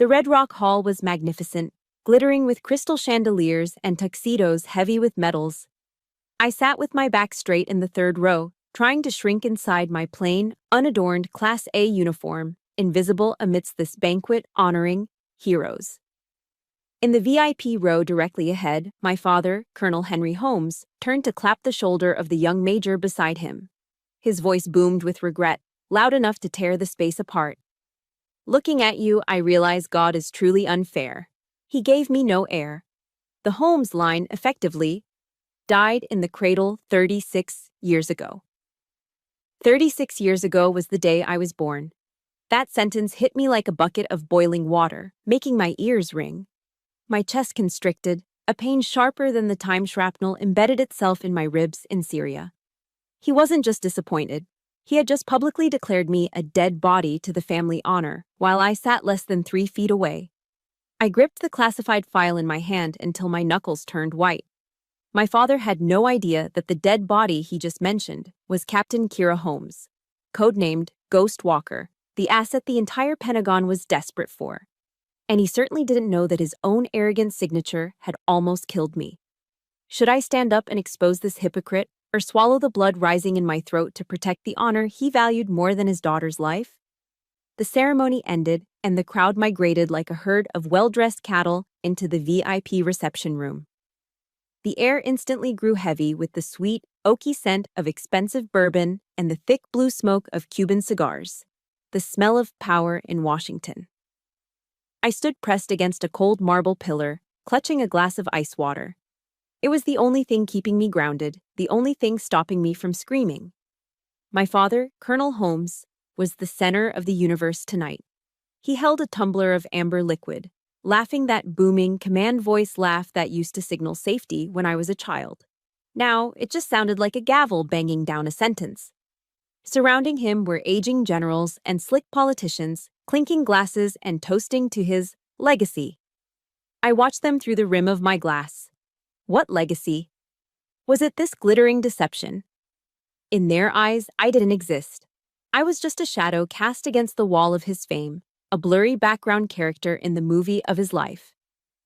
The Red Rock Hall was magnificent, glittering with crystal chandeliers and tuxedos heavy with medals. I sat with my back straight in the third row, trying to shrink inside my plain, unadorned Class A uniform, invisible amidst this banquet honoring heroes. In the VIP row directly ahead, my father, Colonel Henry Holmes, turned to clap the shoulder of the young major beside him. His voice boomed with regret, loud enough to tear the space apart. "Looking at you, I realize God is truly unfair. He gave me no heir." The Holmes line effectively died in the cradle 36 years ago. 36 years ago was the day I was born. That sentence hit me like a bucket of boiling water, making my ears ring. My chest constricted, a pain sharper than the time shrapnel embedded itself in my ribs in Syria. He wasn't just disappointed. He had just publicly declared me a dead body to the family honor, while I sat less than 3 feet away. I gripped the classified file in my hand until my knuckles turned white. My father had no idea that the dead body he just mentioned was Captain Kira Holmes, codenamed Ghost Walker, the asset the entire Pentagon was desperate for. And he certainly didn't know that his own arrogant signature had almost killed me. Should I stand up and expose this hypocrite, or swallow the blood rising in my throat to protect the honor he valued more than his daughter's life? The ceremony ended, and the crowd migrated like a herd of well-dressed cattle into the VIP reception room. The air instantly grew heavy with the sweet, oaky scent of expensive bourbon and the thick blue smoke of Cuban cigars, the smell of power in Washington. I stood pressed against a cold marble pillar, clutching a glass of ice water. It was the only thing keeping me grounded, the only thing stopping me from screaming. My father, Colonel Holmes, was the center of the universe tonight. He held a tumbler of amber liquid, laughing that booming, command voice laugh that used to signal safety when I was a child. Now, it just sounded like a gavel banging down a sentence. Surrounding him were aging generals and slick politicians, clinking glasses and toasting to his legacy. I watched them through the rim of my glass. What legacy? Was it this glittering deception? In their eyes, I didn't exist. I was just a shadow cast against the wall of his fame, a blurry background character in the movie of his life.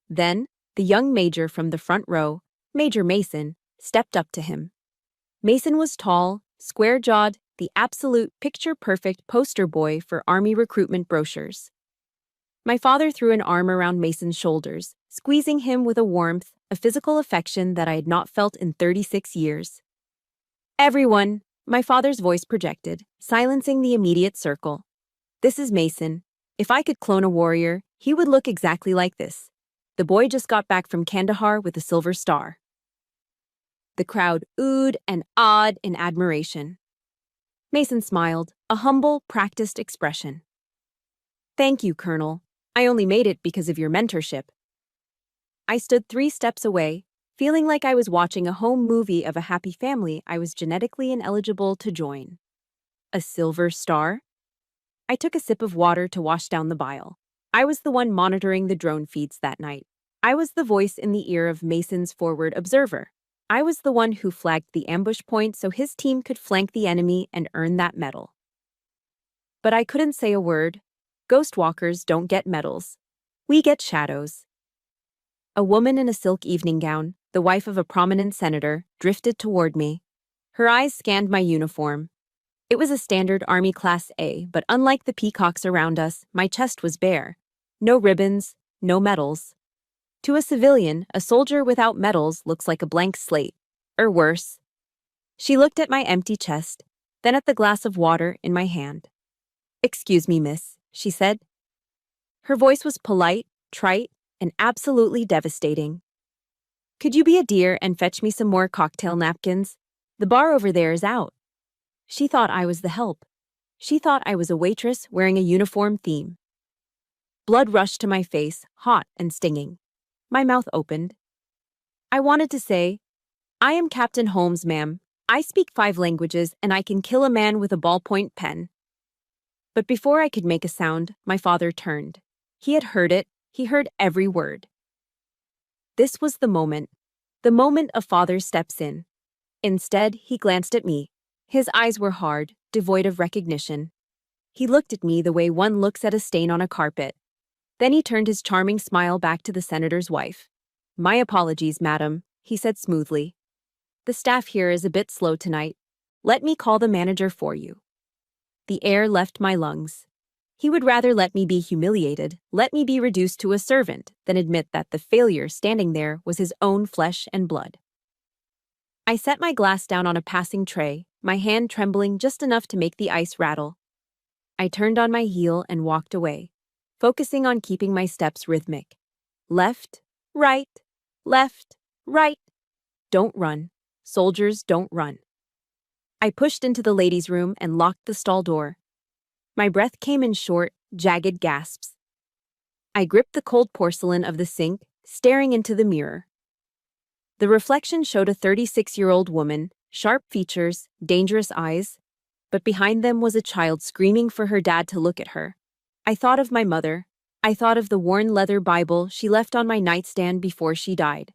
Then, the young major from the front row, Major Mason, stepped up to him. Mason was tall, square-jawed, the absolute picture-perfect poster boy for Army recruitment brochures. My father threw an arm around Mason's shoulders, squeezing him with a warmth, a physical affection that I had not felt in 36 years. "Everyone," my father's voice projected, silencing the immediate circle. "This is Mason. If I could clone a warrior, he would look exactly like this. The boy just got back from Kandahar with a silver star." The crowd oohed and awed in admiration. Mason smiled, a humble, practiced expression. "Thank you, Colonel. I only made it because of your mentorship." I stood 3 steps away, feeling like I was watching a home movie of a happy family I was genetically ineligible to join. A silver star? I took a sip of water to wash down the bile. I was the one monitoring the drone feeds that night. I was the voice in the ear of Mason's forward observer. I was the one who flagged the ambush point so his team could flank the enemy and earn that medal. But I couldn't say a word. Ghost walkers don't get medals. We get shadows. A woman in a silk evening gown, the wife of a prominent senator, drifted toward me. Her eyes scanned my uniform. It was a standard Army Class A, but unlike the peacocks around us, my chest was bare. No ribbons, no medals. To a civilian, a soldier without medals looks like a blank slate, or worse. She looked at my empty chest, then at the glass of water in my hand. "Excuse me, miss," she said. Her voice was polite, trite, and absolutely devastating. "Could you be a dear and fetch me some more cocktail napkins? The bar over there is out." She thought I was the help. She thought I was a waitress wearing a uniform theme. Blood rushed to my face, hot and stinging. My mouth opened. I wanted to say, "I am Captain Holmes, ma'am. I speak 5 languages and I can kill a man with a ballpoint pen." But before I could make a sound, my father turned. He had heard it. He heard every word. This was the moment a father steps in. Instead, he glanced at me. His eyes were hard, devoid of recognition. He looked at me the way one looks at a stain on a carpet. Then he turned his charming smile back to the senator's wife. "My apologies, madam," he said smoothly. "The staff here is a bit slow tonight. Let me call the manager for you." The air left my lungs. He would rather let me be humiliated, let me be reduced to a servant, than admit that the failure standing there was his own flesh and blood. I set my glass down on a passing tray, my hand trembling just enough to make the ice rattle. I turned on my heel and walked away, focusing on keeping my steps rhythmic. Left, right, left, right. Don't run. Soldiers don't run. I pushed into the ladies' room and locked the stall door. My breath came in short, jagged gasps. I gripped the cold porcelain of the sink, staring into the mirror. The reflection showed a 36-year-old woman, sharp features, dangerous eyes, but behind them was a child screaming for her dad to look at her. I thought of my mother. I thought of the worn leather Bible she left on my nightstand before she died.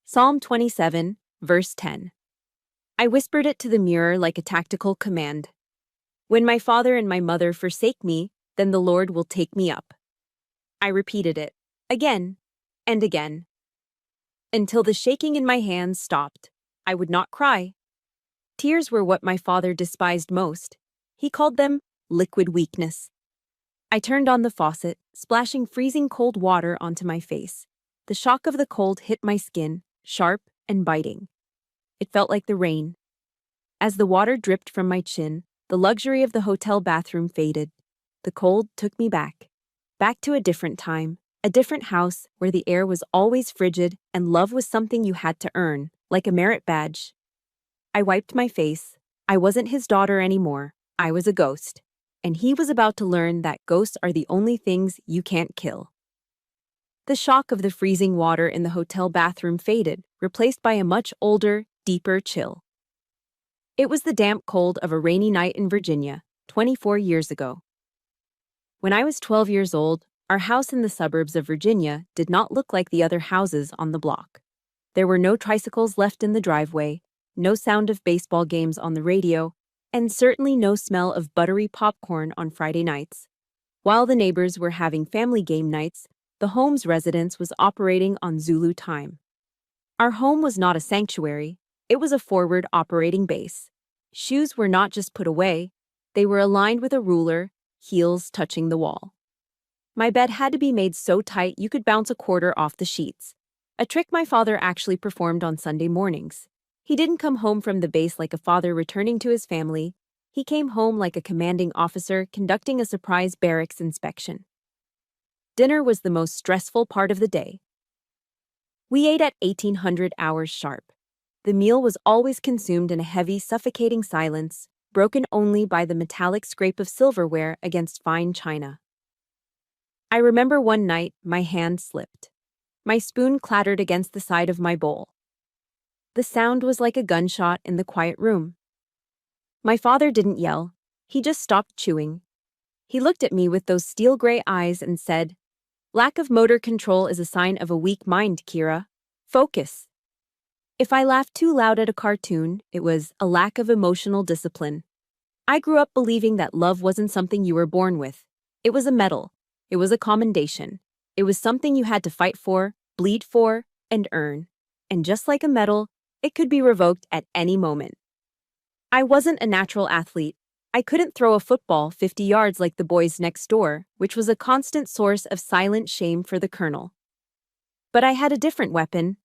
Psalm 27, verse 10. I whispered it to the mirror like a tactical command. "When my father and my mother forsake me, then the Lord will take me up." I repeated it, again and again, until the shaking in my hands stopped. I would not cry. Tears were what my father despised most. He called them liquid weakness. I turned on the faucet, splashing freezing cold water onto my face. The shock of the cold hit my skin, sharp and biting. It felt like the rain. As the water dripped from my chin, the luxury of the hotel bathroom faded. The cold took me back to a different time, a different house where the air was always frigid and love was something you had to earn, like a merit badge. I wiped my face. I wasn't his daughter anymore. I was a ghost. And he was about to learn that ghosts are the only things you can't kill. The shock of the freezing water in the hotel bathroom faded, replaced by a much older, deeper chill. It was the damp cold of a rainy night in Virginia, 24 years ago. When I was 12 years old, our house in the suburbs of Virginia did not look like the other houses on the block. There were no tricycles left in the driveway, no sound of baseball games on the radio, and certainly no smell of buttery popcorn on Friday nights. While the neighbors were having family game nights, the home's residence was operating on Zulu time. Our home was not a sanctuary, it was a forward operating base. Shoes were not just put away, they were aligned with a ruler, heels touching the wall. My bed had to be made so tight you could bounce a quarter off the sheets, a trick my father actually performed on Sunday mornings. He didn't come home from the base like a father returning to his family. He came home like a commanding officer conducting a surprise barracks inspection. Dinner was the most stressful part of the day. We ate at 1800 hours sharp. The meal was always consumed in a heavy, suffocating silence, broken only by the metallic scrape of silverware against fine china. I remember one night my hand slipped. My spoon clattered against the side of my bowl. The sound was like a gunshot in the quiet room. My father didn't yell. He just stopped chewing. He looked at me with those steel gray eyes and said, "Lack of motor control is a sign of a weak mind, Kira. Focus." If I laughed too loud at a cartoon, it was a lack of emotional discipline. I grew up believing that love wasn't something you were born with. It was a medal. It was a commendation. It was something you had to fight for, bleed for, and earn. And just like a medal, it could be revoked at any moment. I wasn't a natural athlete. I couldn't throw a football 50 yards like the boys next door, which was a constant source of silent shame for the colonel. But I had a different weapon,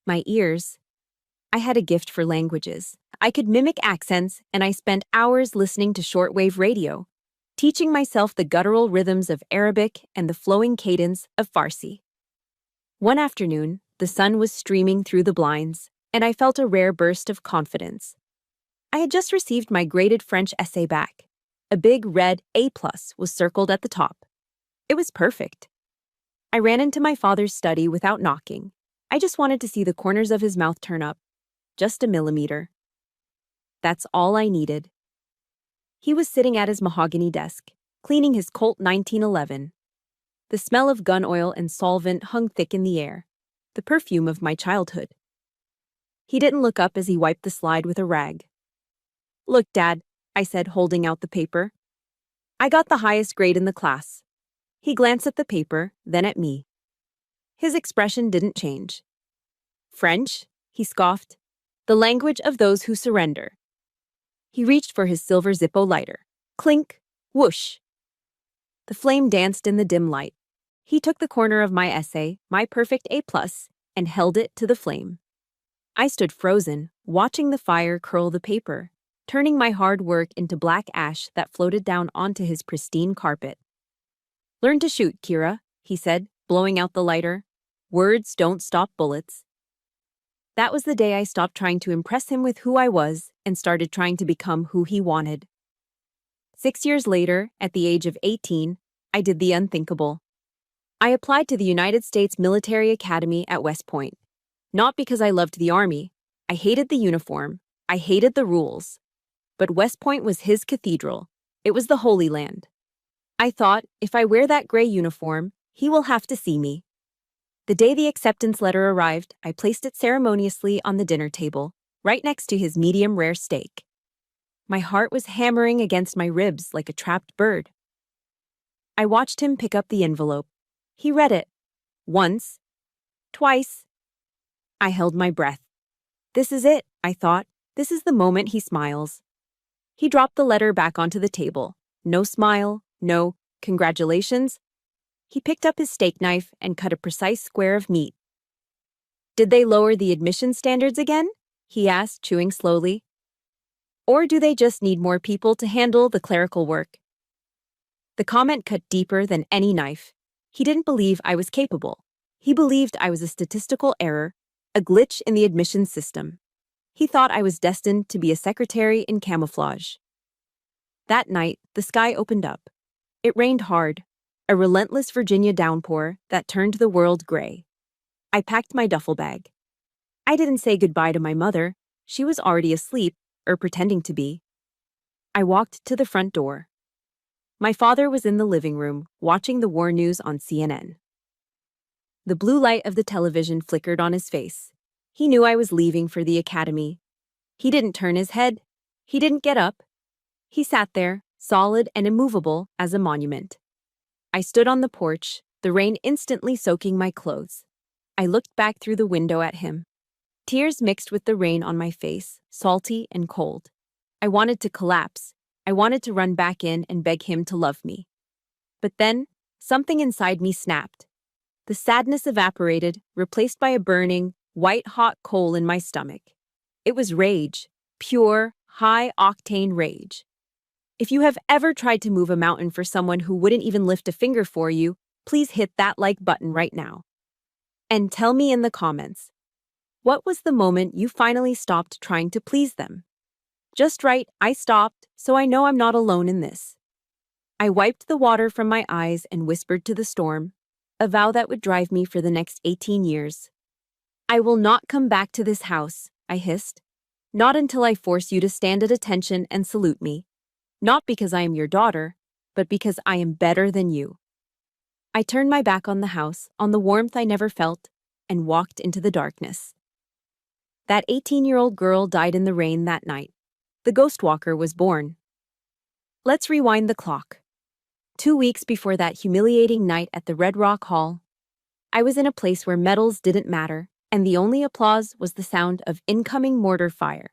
my ears. I had a gift for languages. I could mimic accents, and I spent hours listening to shortwave radio, teaching myself the guttural rhythms of Arabic and the flowing cadence of Farsi. One afternoon, the sun was streaming through the blinds, and I felt a rare burst of confidence. I had just received my graded French essay back. A big red A+ was circled at the top. It was perfect. I ran into my father's study without knocking. I just wanted to see the corners of his mouth turn up. Just a millimeter. That's all I needed. He was sitting at his mahogany desk, cleaning his Colt 1911. The smell of gun oil and solvent hung thick in the air, the perfume of my childhood. He didn't look up as he wiped the slide with a rag. "Look, Dad," I said, holding out the paper. "I got the highest grade in the class." He glanced at the paper, then at me. His expression didn't change. French, he scoffed. The language of those who surrender. He reached for his silver Zippo lighter. Clink, whoosh. The flame danced in the dim light. He took the corner of my essay, my perfect A+, and held it to the flame. I stood frozen, watching the fire curl the paper, turning my hard work into black ash that floated down onto his pristine carpet. Learn to shoot, Kira, he said, blowing out the lighter. Words don't stop bullets. That was the day I stopped trying to impress him with who I was and started trying to become who he wanted. 6 years later, at the age of 18, I did the unthinkable. I applied to the United States Military Academy at West Point. Not because I loved the Army. I hated the uniform. I hated the rules. But West Point was his cathedral. It was the Holy Land. I thought, if I wear that gray uniform, he will have to see me. The day the acceptance letter arrived, I placed it ceremoniously on the dinner table, right next to his medium-rare steak. My heart was hammering against my ribs like a trapped bird. I watched him pick up the envelope. He read it. Once. Twice. I held my breath. This is it, I thought. This is the moment he smiles. He dropped the letter back onto the table. No smile, no congratulations. He picked up his steak knife and cut a precise square of meat. Did they lower the admission standards again? He asked, chewing slowly. Or do they just need more people to handle the clerical work? The comment cut deeper than any knife. He didn't believe I was capable. He believed I was a statistical error, a glitch in the admissions system. He thought I was destined to be a secretary in camouflage. That night, the sky opened up. It rained hard, a relentless Virginia downpour that turned the world gray. I packed my duffel bag. I didn't say goodbye to my mother. She was already asleep, or pretending to be. I walked to the front door. My father was in the living room, watching the war news on CNN. The blue light of the television flickered on his face. He knew I was leaving for the academy. He didn't turn his head. He didn't get up. He sat there, solid and immovable as a monument. I stood on the porch, the rain instantly soaking my clothes. I looked back through the window at him. Tears mixed with the rain on my face, salty and cold. I wanted to collapse. I wanted to run back in and beg him to love me. But then, something inside me snapped. The sadness evaporated, replaced by a burning, white-hot coal in my stomach. It was rage, pure, high-octane rage. If you have ever tried to move a mountain for someone who wouldn't even lift a finger for you, please hit that like button right now. And tell me in the comments, what was the moment you finally stopped trying to please them? Just right, I stopped, so I know I'm not alone in this. I wiped the water from my eyes and whispered to the storm, a vow that would drive me for the next 18 years. I will not come back to this house, I hissed. Not until I force you to stand at attention and salute me. Not because I am your daughter, but because I am better than you. I turned my back on the house, on the warmth I never felt, and walked into the darkness. That 18-year-old girl died in the rain that night. The ghost walker was born. Let's rewind the clock. 2 weeks before that humiliating night at the Red Rock Hall, I was in a place where medals didn't matter, and the only applause was the sound of incoming mortar fire.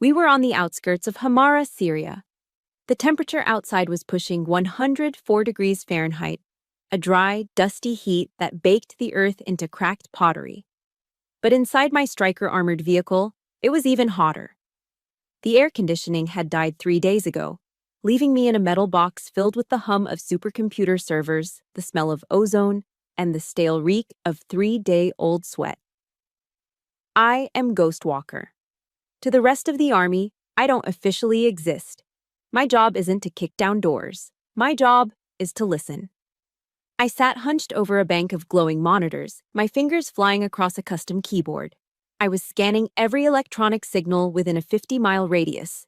We were on the outskirts of Hamara, Syria. The temperature outside was pushing 104 degrees Fahrenheit, a dry, dusty heat that baked the earth into cracked pottery. But inside my Stryker-armored vehicle, it was even hotter. The air conditioning had died 3 days ago, leaving me in a metal box filled with the hum of supercomputer servers, the smell of ozone, and the stale reek of 3-day-old sweat. I am Ghost Walker. To the rest of the army, I don't officially exist. My job isn't to kick down doors. My job is to listen. I sat hunched over a bank of glowing monitors, my fingers flying across a custom keyboard. I was scanning every electronic signal within a 50-mile radius.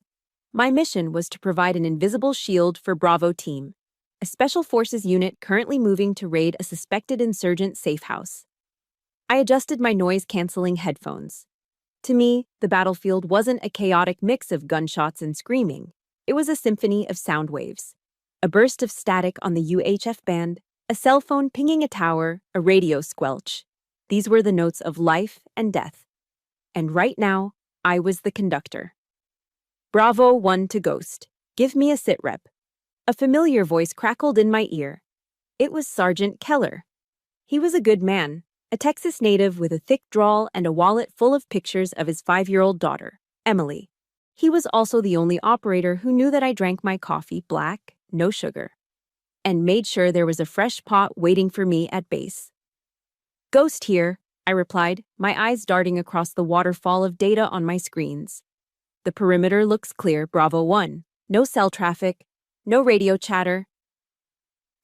My mission was to provide an invisible shield for Bravo Team, a special forces unit currently moving to raid a suspected insurgent safe house. I adjusted my noise-canceling headphones. To me, the battlefield wasn't a chaotic mix of gunshots and screaming. It was a symphony of sound waves. A burst of static on the UHF band, A cell phone pinging a tower, a radio squelch. These were the notes of life and death. And right now, I was the conductor. Bravo 1 to Ghost. Give me a sit rep. A familiar voice crackled in my ear. It was Sergeant Keller. He was a good man, a Texas native with a thick drawl and a wallet full of pictures of his 5-year-old daughter, Emily. He was also the only operator who knew that I drank my coffee black, no sugar, and made sure there was a fresh pot waiting for me at base. Ghost here, I replied, my eyes darting across the waterfall of data on my screens. The perimeter looks clear, Bravo 1. No cell traffic, no radio chatter.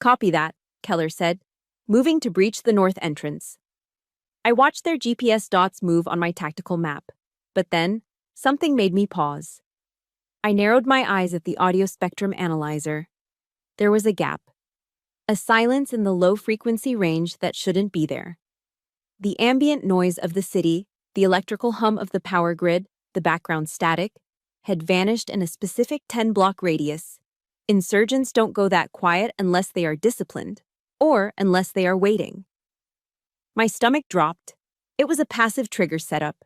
Copy that, Keller said, moving to breach the north entrance. I watched their GPS dots move on my tactical map, but then, something made me pause. I narrowed my eyes at the audio spectrum analyzer. There was a gap. A silence in the low-frequency range that shouldn't be there. The ambient noise of the city, the electrical hum of the power grid, the background static, had vanished in a specific 10-block radius. Insurgents don't go that quiet unless they are disciplined, or unless they are waiting. My stomach dropped. It was a passive trigger setup.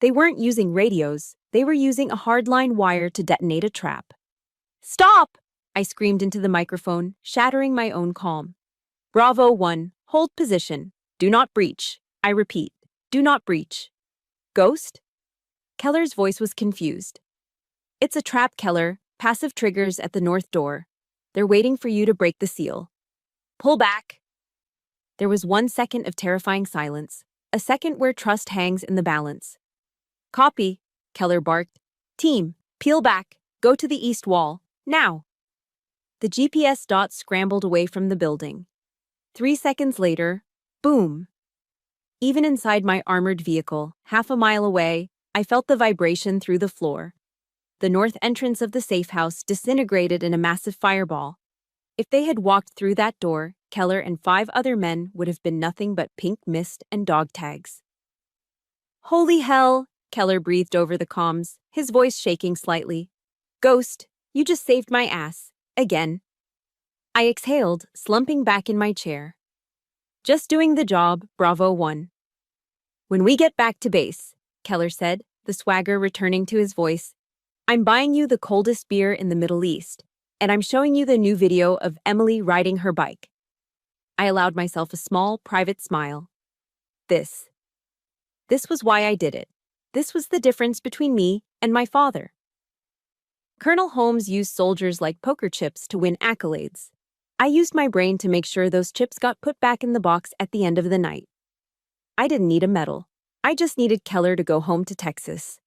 They weren't using radios, they were using a hardline wire to detonate a trap. Stop! I screamed into the microphone, shattering my own calm. Bravo 1, hold position. Do not breach. I repeat, do not breach. Ghost? Keller's voice was confused. It's a trap, Keller. Passive triggers at the north door. They're waiting for you to break the seal. Pull back. There was 1 second of terrifying silence, a second where trust hangs in the balance. Copy, Keller barked. Team, peel back. Go to the east wall. Now. The GPS dots scrambled away from the building. 3 seconds later, boom. Even inside my armored vehicle, half a mile away, I felt the vibration through the floor. The north entrance of the safe house disintegrated in a massive fireball. If they had walked through that door, Keller and 5 other men would have been nothing but pink mist and dog tags. Holy hell, Keller breathed over the comms, his voice shaking slightly. Ghost, you just saved my ass. Again. I exhaled, slumping back in my chair. Just doing the job, Bravo 1. When we get back to base, Keller said, the swagger returning to his voice, I'm buying you the coldest beer in the Middle East, and I'm showing you the new video of Emily riding her bike. I allowed myself a small, private smile. This was why I did it. This was the difference between me and my father. Colonel Holmes used soldiers like poker chips to win accolades. I used my brain to make sure those chips got put back in the box at the end of the night. I didn't need a medal. I just needed Keller to go home to Texas.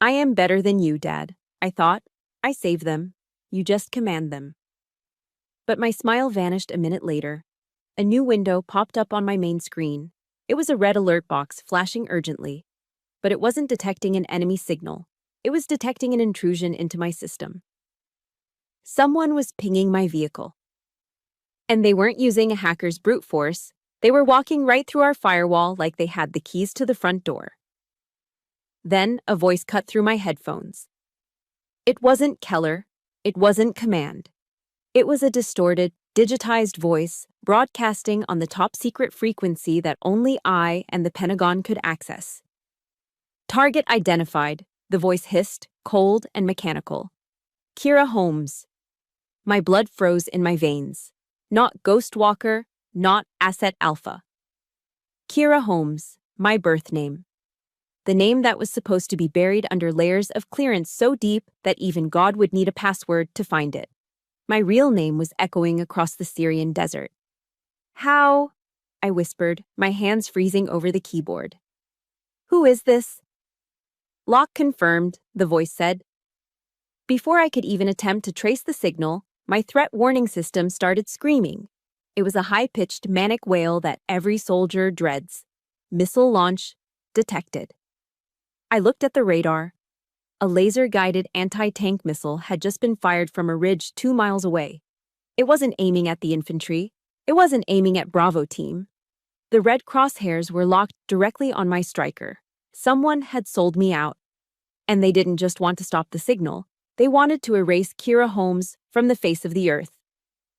I am better than you, Dad, I thought. I save them. You just command them. But my smile vanished a minute later. A new window popped up on my main screen. It was a red alert box flashing urgently. But it wasn't detecting an enemy signal. It was detecting an intrusion into my system. Someone was pinging my vehicle. And they weren't using a hacker's brute force. They were walking right through our firewall like they had the keys to the front door. Then a voice cut through my headphones. It wasn't Keller. It wasn't command. It was a distorted, digitized voice broadcasting on the top-secret frequency that only I and the Pentagon could access. Target identified, the voice hissed, cold and mechanical. Kira Holmes. My blood froze in my veins. Not Ghost Walker, not Asset Alpha. Kira Holmes, my birth name. The name that was supposed to be buried under layers of clearance so deep that even God would need a password to find it. My real name was echoing across the Syrian desert. How? I whispered, my hands freezing over the keyboard. Who is this? Lock confirmed, the voice said. Before I could even attempt to trace the signal, my threat warning system started screaming. It was a high-pitched, manic wail that every soldier dreads. Missile launch detected. I looked at the radar. A laser-guided anti-tank missile had just been fired from a ridge 2 miles away. It wasn't aiming at the infantry. It wasn't aiming at Bravo Team. The red crosshairs were locked directly on my striker. Someone had sold me out. And they didn't just want to stop the signal. They wanted to erase Kira Holmes from the face of the earth.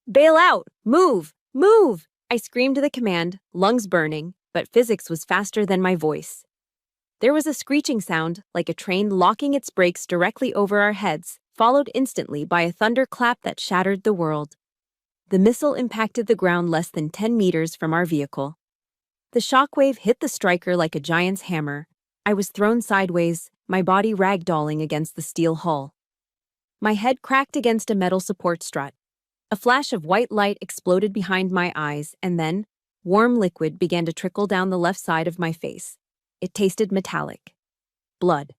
Bail out! Move! Move! I screamed the command, lungs burning, but physics was faster than my voice. There was a screeching sound, like a train locking its brakes directly over our heads, followed instantly by a thunderclap that shattered the world. The missile impacted the ground less than 10 meters from our vehicle. The shockwave hit the striker like a giant's hammer. I was thrown sideways, my body ragdolling against the steel hull. My head cracked against a metal support strut. A flash of white light exploded behind my eyes, and then, warm liquid began to trickle down the left side of my face. It tasted metallic. Blood.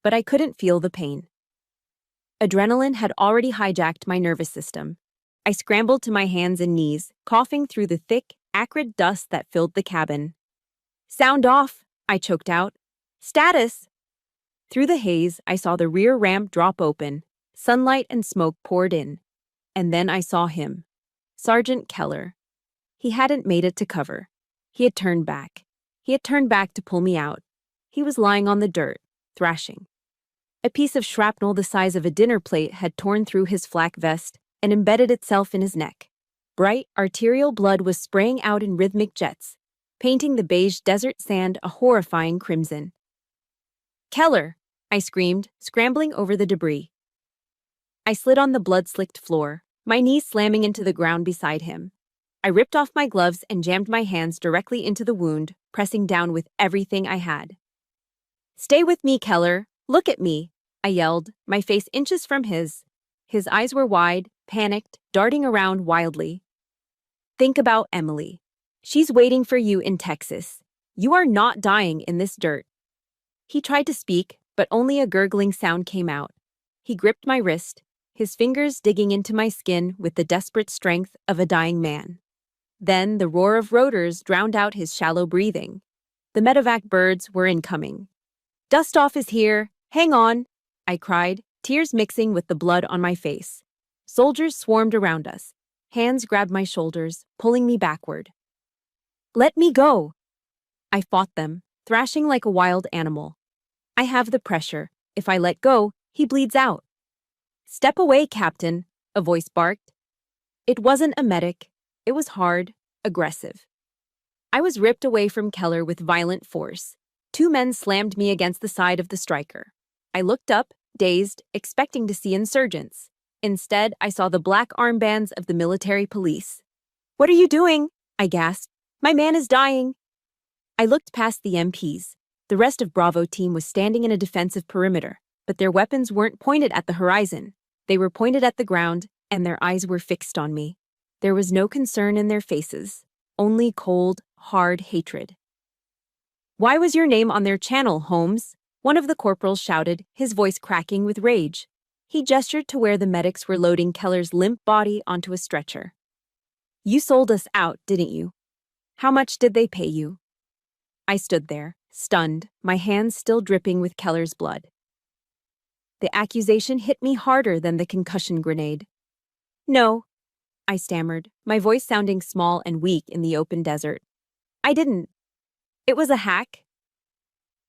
But I couldn't feel the pain. Adrenaline had already hijacked my nervous system. I scrambled to my hands and knees, coughing through the thick, acrid dust that filled the cabin. "Sound off," I choked out. "Status!" Through the haze, I saw the rear ramp drop open. Sunlight and smoke poured in. And then I saw him. Sergeant Keller. He hadn't made it to cover. He had turned back. He had turned back to pull me out. He was lying on the dirt, thrashing. A piece of shrapnel the size of a dinner plate had torn through his flak vest and embedded itself in his neck. Bright, arterial blood was spraying out in rhythmic jets, painting the beige desert sand a horrifying crimson. "Keller!" I screamed, scrambling over the debris. I slid on the blood-slicked floor, my knees slamming into the ground beside him. I ripped off my gloves and jammed my hands directly into the wound, pressing down with everything I had. "Stay with me, Keller! Look at me!" I yelled, my face inches from his. His eyes were wide, panicked, darting around wildly. "Think about Emily. She's waiting for you in Texas. You are not dying in this dirt." He tried to speak, but only a gurgling sound came out. He gripped my wrist, his fingers digging into my skin with the desperate strength of a dying man. Then the roar of rotors drowned out his shallow breathing. The medevac birds were incoming. "Dust off is here! Hang on!" I cried, tears mixing with the blood on my face. Soldiers swarmed around us. Hands grabbed my shoulders, pulling me backward. "Let me go!" I fought them, thrashing like a wild animal. "I have the pressure. If I let go, he bleeds out." "Step away, Captain," a voice barked. It wasn't a medic. It was hard, aggressive. I was ripped away from Keller with violent force. Two men slammed me against the side of the striker. I looked up, dazed, expecting to see insurgents. Instead, I saw the black armbands of the military police. "What are you doing?" I gasped. "My man is dying." I looked past the MPs. The rest of Bravo team was standing in a defensive perimeter, but their weapons weren't pointed at the horizon. They were pointed at the ground, and their eyes were fixed on me. There was no concern in their faces, only cold, hard hatred. "Why was your name on their channel, Holmes?" One of the corporals shouted, his voice cracking with rage. He gestured to where the medics were loading Keller's limp body onto a stretcher. "You sold us out, didn't you? How much did they pay you?" I stood there, stunned, my hands still dripping with Keller's blood. The accusation hit me harder than the concussion grenade. "No," I stammered, my voice sounding small and weak in the open desert. "I didn't. It was a hack."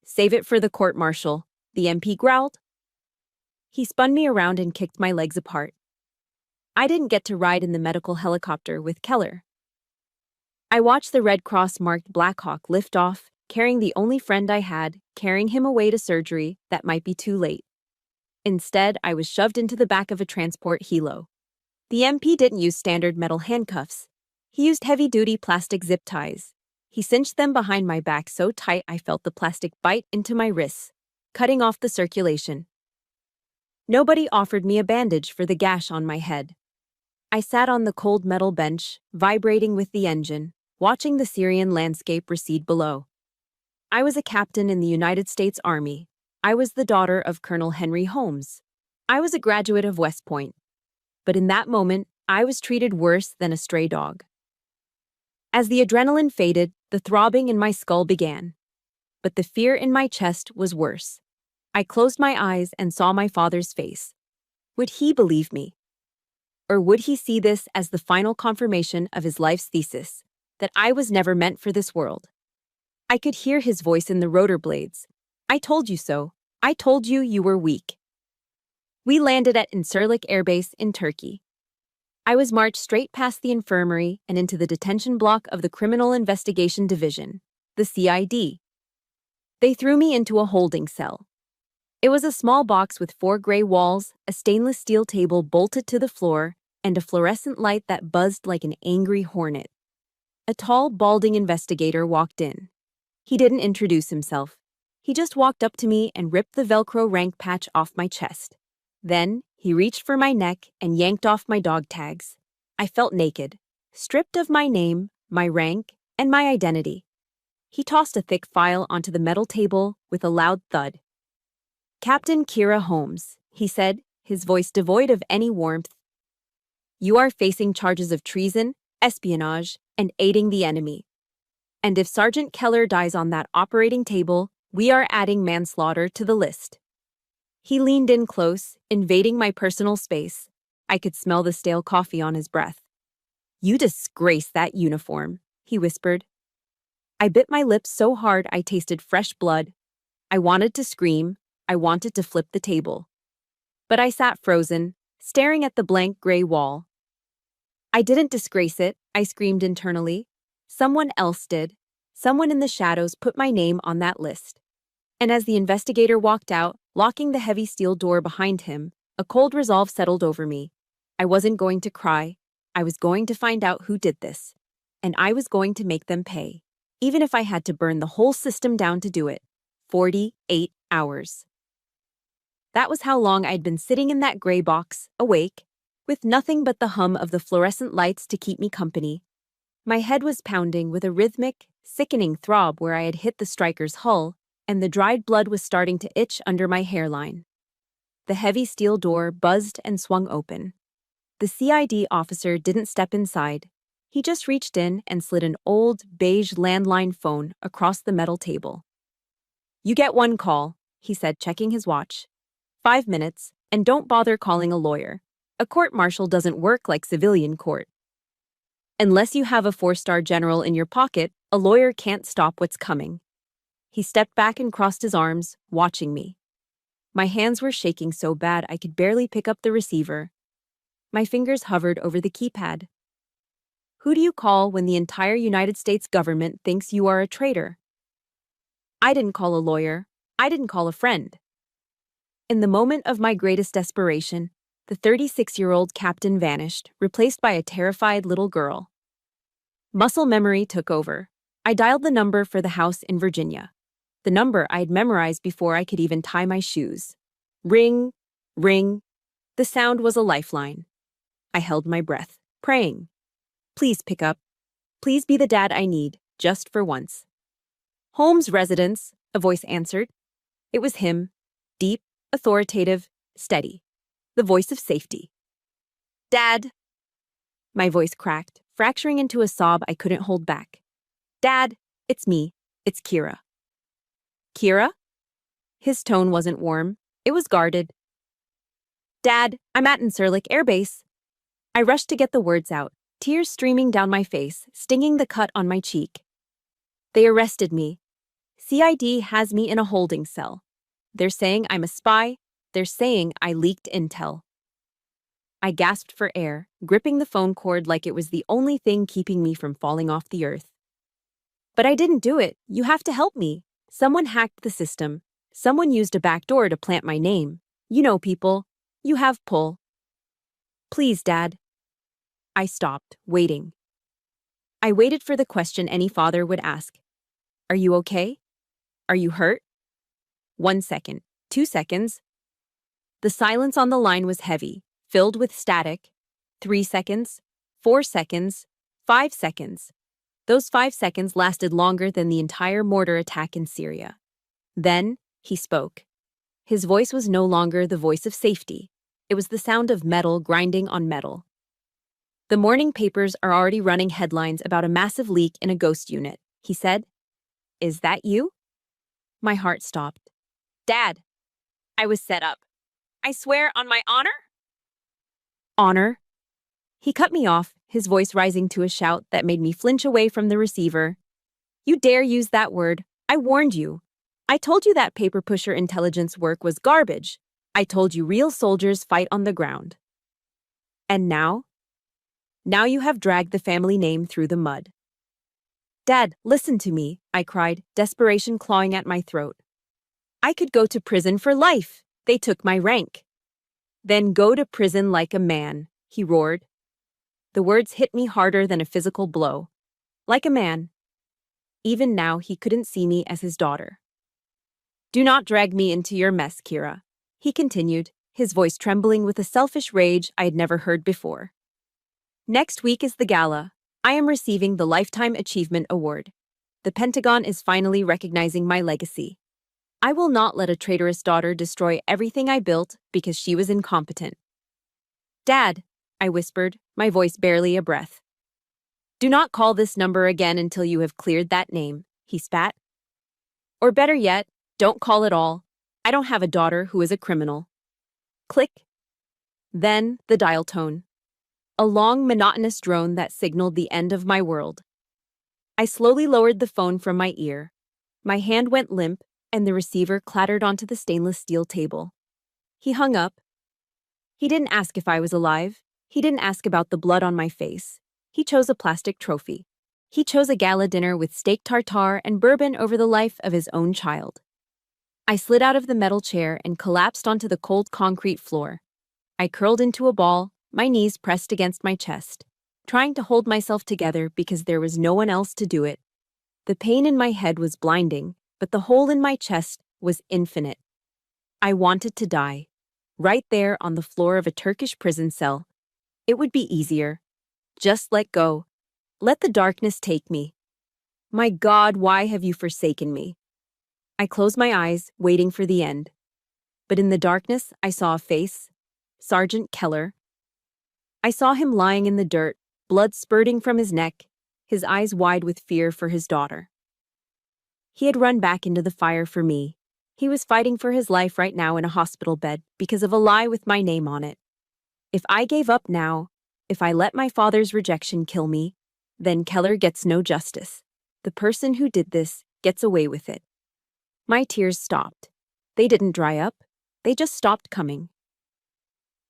"Save it for the court-martial," the MP growled. He spun me around and kicked my legs apart. I didn't get to ride in the medical helicopter with Keller. I watched the Red Cross-marked Black Hawk lift off, carrying the only friend I had, carrying him away to surgery that might be too late. Instead, I was shoved into the back of a transport helo. The MP didn't use standard metal handcuffs. He used heavy-duty plastic zip ties. He cinched them behind my back so tight I felt the plastic bite into my wrists, cutting off the circulation. Nobody offered me a bandage for the gash on my head. I sat on the cold metal bench, vibrating with the engine, watching the Syrian landscape recede below. I was a captain in the United States Army. I was the daughter of Colonel Henry Holmes. I was a graduate of West Point. But in that moment, I was treated worse than a stray dog. As the adrenaline faded, the throbbing in my skull began. But the fear in my chest was worse. I closed my eyes and saw my father's face. Would he believe me? Or would he see this as the final confirmation of his life's thesis, that I was never meant for this world? I could hear his voice in the rotor blades. "I told you so. I told you you were weak." We landed at Incirlik Air Base in Turkey. I was marched straight past the infirmary and into the detention block of the Criminal Investigation Division, the CID. They threw me into a holding cell. It was a small box with 4 gray walls, a stainless steel table bolted to the floor, and a fluorescent light that buzzed like an angry hornet. A tall, balding investigator walked in. He didn't introduce himself. He just walked up to me and ripped the Velcro rank patch off my chest. Then, he reached for my neck and yanked off my dog tags. I felt naked, stripped of my name, my rank, and my identity. He tossed a thick file onto the metal table with a loud thud. "Captain Kira Holmes," he said, his voice devoid of any warmth. "You are facing charges of treason, espionage, and aiding the enemy. And if Sergeant Keller dies on that operating table, we are adding manslaughter to the list." He leaned in close, invading my personal space. I could smell the stale coffee on his breath. "You disgrace that uniform," he whispered. I bit my lips so hard I tasted fresh blood. I wanted to scream. I wanted to flip the table. But I sat frozen, staring at the blank gray wall. "I didn't disgrace it," I screamed internally. "Someone else did. Someone in the shadows put my name on that list." And as the investigator walked out, locking the heavy steel door behind him, a cold resolve settled over me. I wasn't going to cry. I was going to find out who did this. And I was going to make them pay, even if I had to burn the whole system down to do it. 48 hours. That was how long I'd been sitting in that gray box, awake, with nothing but the hum of the fluorescent lights to keep me company. My head was pounding with a rhythmic, sickening throb where I had hit the striker's hull, and the dried blood was starting to itch under my hairline. The heavy steel door buzzed and swung open. The CID officer didn't step inside. He just reached in and slid an old, beige landline phone across the metal table. "You get one call," he said, checking his watch. 5 minutes, and don't bother calling a lawyer. A court-martial doesn't work like civilian court. Unless you have a 4-star general in your pocket, a lawyer can't stop what's coming. He stepped back and crossed his arms, watching me. My hands were shaking so bad I could barely pick up the receiver. My fingers hovered over the keypad. Who do you call when the entire United States government thinks you are a traitor? I didn't call a lawyer. I didn't call a friend. In the moment of my greatest desperation, the 36-year-old captain vanished, replaced by a terrified little girl. Muscle memory took over. I dialed the number for the house in Virginia. The number I'd memorized before I could even tie my shoes. Ring, ring. The sound was a lifeline. I held my breath, praying. Please pick up. Please be the dad I need, just for once. Holmes' residence, a voice answered. It was him, deep, authoritative, steady. The voice of safety. Dad. My voice cracked, fracturing into a sob I couldn't hold back. Dad, it's me. It's Kira. Kira? His tone wasn't warm. It was guarded. Dad, I'm at Incirlik Air Base. I rushed to get the words out, tears streaming down my face, stinging the cut on my cheek. They arrested me. CID has me in a holding cell. They're saying I'm a spy. They're saying I leaked intel. I gasped for air, gripping the phone cord like it was the only thing keeping me from falling off the earth. But I didn't do it. You have to help me. Someone hacked the system. Someone used a back door to plant my name. You know people. You have pull. Please, Dad. I stopped, waiting. I waited for the question any father would ask. Are you okay? Are you hurt? 1 second, 2 seconds. The silence on the line was heavy, filled with static. 3 seconds, 4 seconds, 5 seconds. Those 5 seconds lasted longer than the entire mortar attack in Syria. Then, he spoke. His voice was no longer the voice of safety. It was the sound of metal grinding on metal. The morning papers are already running headlines about a massive leak in a ghost unit, he said. Is that you? My heart stopped. Dad, I was set up. I swear on my honor? Honor? He cut me off, his voice rising to a shout that made me flinch away from the receiver. You dare use that word. I warned you. I told you that paper pusher intelligence work was garbage. I told you real soldiers fight on the ground. And now? Now you have dragged the family name through the mud. Dad, listen to me, I cried, desperation clawing at my throat. I could go to prison for life. They took my rank. Then go to prison like a man, he roared. The words hit me harder than a physical blow. Like a man. Even now, he couldn't see me as his daughter. Do not drag me into your mess, Kira, he continued, his voice trembling with a selfish rage I had never heard before. Next week is the gala. I am receiving the Lifetime Achievement Award. The Pentagon is finally recognizing my legacy. I will not let a traitorous daughter destroy everything I built because she was incompetent. Dad, I whispered, my voice barely a breath. Do not call this number again until you have cleared that name, he spat. Or better yet, don't call at all. I don't have a daughter who is a criminal. Click. Then the dial tone. A long, monotonous drone that signaled the end of my world. I slowly lowered the phone from my ear. My hand went limp, and the receiver clattered onto the stainless steel table. He hung up. He didn't ask if I was alive. He didn't ask about the blood on my face. He chose a plastic trophy. He chose a gala dinner with steak tartare and bourbon over the life of his own child. I slid out of the metal chair and collapsed onto the cold concrete floor. I curled into a ball, my knees pressed against my chest, trying to hold myself together because there was no one else to do it. The pain in my head was blinding, but the hole in my chest was infinite. I wanted to die, right there on the floor of a Turkish prison cell. It would be easier. Just let go. Let the darkness take me. My God, why have you forsaken me? I closed my eyes, waiting for the end. But in the darkness, I saw a face. Sergeant Keller. I saw him lying in the dirt, blood spurting from his neck, his eyes wide with fear for his daughter. He had run back into the fire for me. He was fighting for his life right now in a hospital bed because of a lie with my name on it. If I gave up now, if I let my father's rejection kill me, then Keller gets no justice. The person who did this gets away with it. My tears stopped. They didn't dry up. They just stopped coming.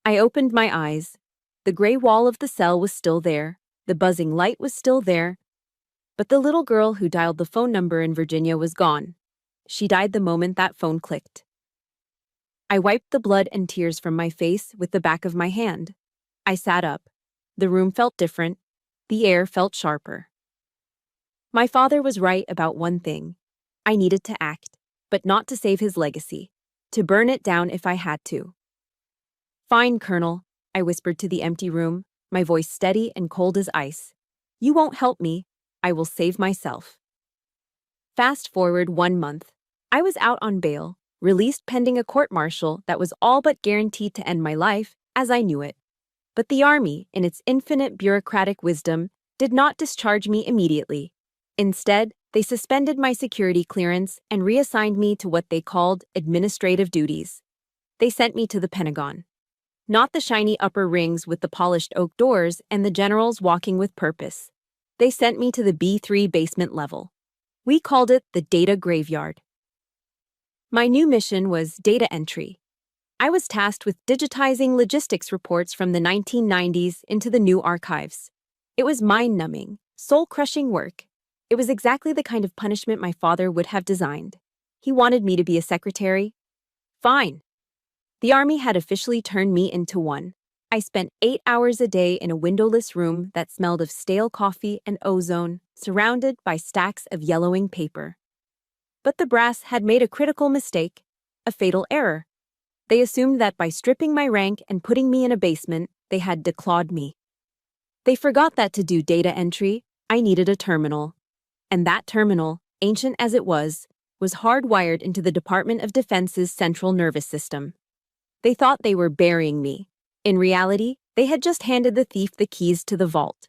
I opened my eyes. The gray wall of the cell was still there. The buzzing light was still there. But the little girl who dialed the phone number in Virginia was gone. She died the moment that phone clicked. I wiped the blood and tears from my face with the back of my hand. I sat up. The room felt different. The air felt sharper. My father was right about one thing. I needed to act, but not to save his legacy. To burn it down if I had to. Fine, Colonel, I whispered to the empty room, my voice steady and cold as ice. You won't help me. I will save myself. Fast forward 1 month. I was out on bail, released pending a court-martial that was all but guaranteed to end my life as I knew it. But the Army, in its infinite bureaucratic wisdom, did not discharge me immediately. Instead, they suspended my security clearance and reassigned me to what they called administrative duties. They sent me to the Pentagon. Not the shiny upper rings with the polished oak doors and the generals walking with purpose. They sent me to the B3 basement level. We called it the data graveyard. My new mission was data entry. I was tasked with digitizing logistics reports from the 1990s into the new archives. It was mind-numbing, soul-crushing work. It was exactly the kind of punishment my father would have designed. He wanted me to be a secretary. Fine. The Army had officially turned me into one. I spent 8 hours a day in a windowless room that smelled of stale coffee and ozone, surrounded by stacks of yellowing paper. But the brass had made a critical mistake, a fatal error. They assumed that by stripping my rank and putting me in a basement, they had declawed me. They forgot that to do data entry, I needed a terminal. And that terminal, ancient as it was hardwired into the Department of Defense's central nervous system. They thought they were burying me. In reality, they had just handed the thief the keys to the vault.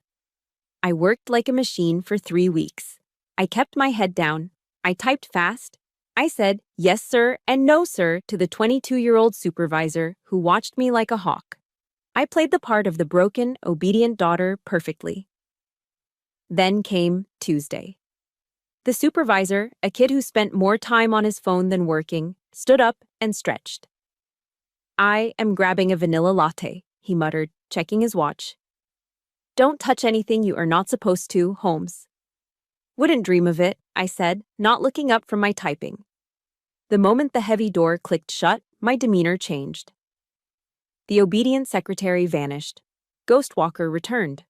I worked like a machine for 3 weeks. I kept my head down. I typed fast. I said, yes, sir, and no, sir, to the 22-year-old supervisor who watched me like a hawk. I played the part of the broken, obedient daughter perfectly. Then came Tuesday. The supervisor, a kid who spent more time on his phone than working, stood up and stretched. I am grabbing a vanilla latte, he muttered, checking his watch. Don't touch anything you are not supposed to, Holmes. Wouldn't dream of it, I said, not looking up from my typing. The moment the heavy door clicked shut, my demeanor changed. The obedient secretary vanished. Ghostwalker returned.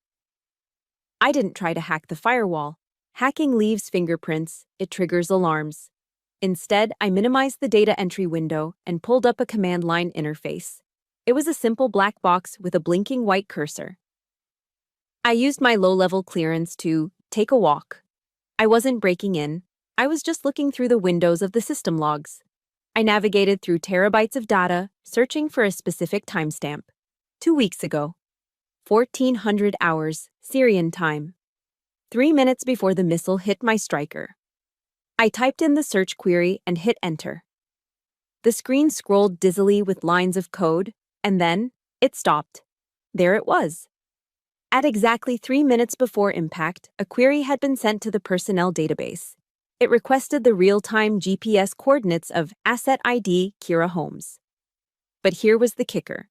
I didn't try to hack the firewall. Hacking leaves fingerprints, it triggers alarms. Instead, I minimized the data entry window and pulled up a command line interface. It was a simple black box with a blinking white cursor. I used my low-level clearance to take a walk. I wasn't breaking in. I was just looking through the windows of the system logs. I navigated through terabytes of data, searching for a specific timestamp. 2 weeks ago. 1400 hours, Syrian time. 3 minutes before the missile hit my striker. I typed in the search query and hit enter. The screen scrolled dizzily with lines of code, and then it stopped. There it was. At exactly 3 minutes before impact, a query had been sent to the personnel database. It requested the real-time GPS coordinates of Asset ID Kira Holmes. But here was the kicker.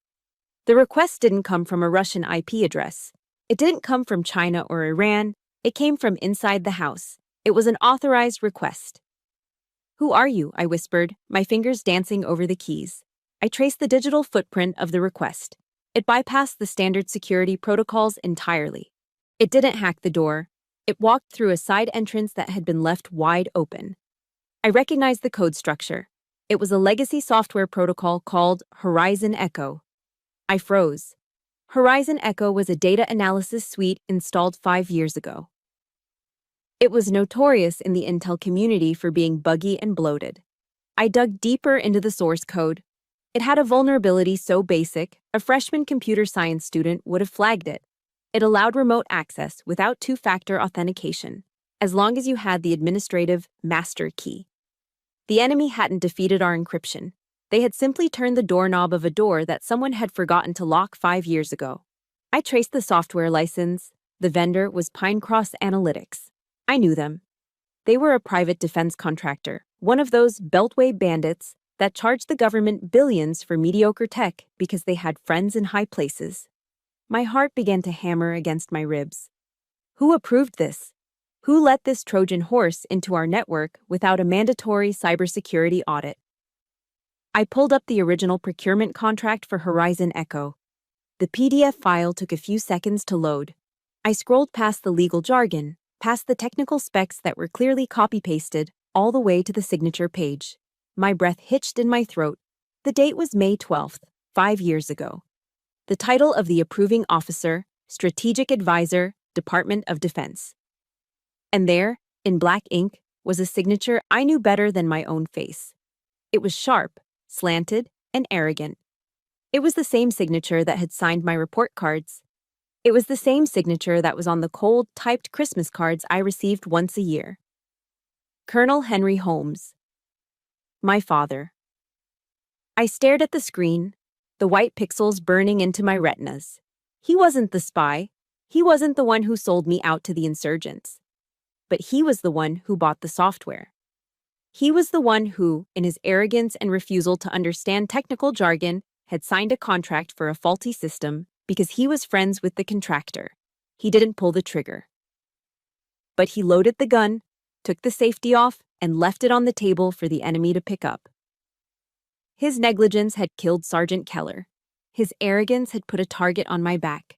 The request didn't come from a Russian IP address. It didn't come from China or Iran. It came from inside the house. It was an authorized request. "Who are you?" I whispered, my fingers dancing over the keys. I traced the digital footprint of the request. It bypassed the standard security protocols entirely. It didn't hack the door. It walked through a side entrance that had been left wide open. I recognized the code structure. It was a legacy software protocol called Horizon Echo. I froze. Horizon Echo was a data analysis suite installed 5 years ago. It was notorious in the Intel community for being buggy and bloated. I dug deeper into the source code. It had a vulnerability so basic, a freshman computer science student would have flagged it. It allowed remote access without two-factor authentication, as long as you had the administrative master key. The enemy hadn't defeated our encryption. They had simply turned the doorknob of a door that someone had forgotten to lock 5 years ago. I traced the software license. The vendor was Pinecross Analytics. I knew them. They were a private defense contractor, one of those beltway bandits that charged the government billions for mediocre tech because they had friends in high places. My heart began to hammer against my ribs. Who approved this? Who let this Trojan horse into our network without a mandatory cybersecurity audit? I pulled up the original procurement contract for Horizon Echo. The PDF file took a few seconds to load. I scrolled past the legal jargon, past the technical specs that were clearly copy-pasted, all the way to the signature page. My breath hitched in my throat. The date was May 12th, 5 years ago. The title of the approving officer, Strategic Advisor, Department of Defense. And there, in black ink, was a signature I knew better than my own face. It was sharp, slanted, and arrogant. It was the same signature that had signed my report cards. It was the same signature that was on the cold, typed Christmas cards I received once a year. Colonel Henry Holmes. My father. I stared at the screen, the white pixels burning into my retinas. He wasn't the spy. He wasn't the one who sold me out to the insurgents. But he was the one who bought the software. He was the one who, in his arrogance and refusal to understand technical jargon, had signed a contract for a faulty system because he was friends with the contractor. He didn't pull the trigger. But he loaded the gun, took the safety off, and left it on the table for the enemy to pick up. His negligence had killed Sergeant Keller. His arrogance had put a target on my back.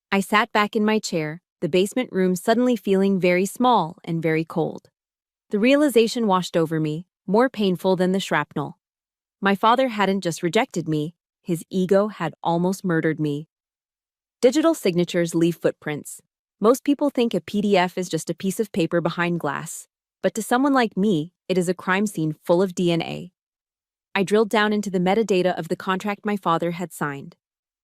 I sat back in my chair, the basement room suddenly feeling very small and very cold. The realization washed over me, more painful than the shrapnel. My father hadn't just rejected me, his ego had almost murdered me. Digital signatures leave footprints. Most people think a PDF is just a piece of paper behind glass. But to someone like me, it is a crime scene full of DNA. I drilled down into the metadata of the contract my father had signed.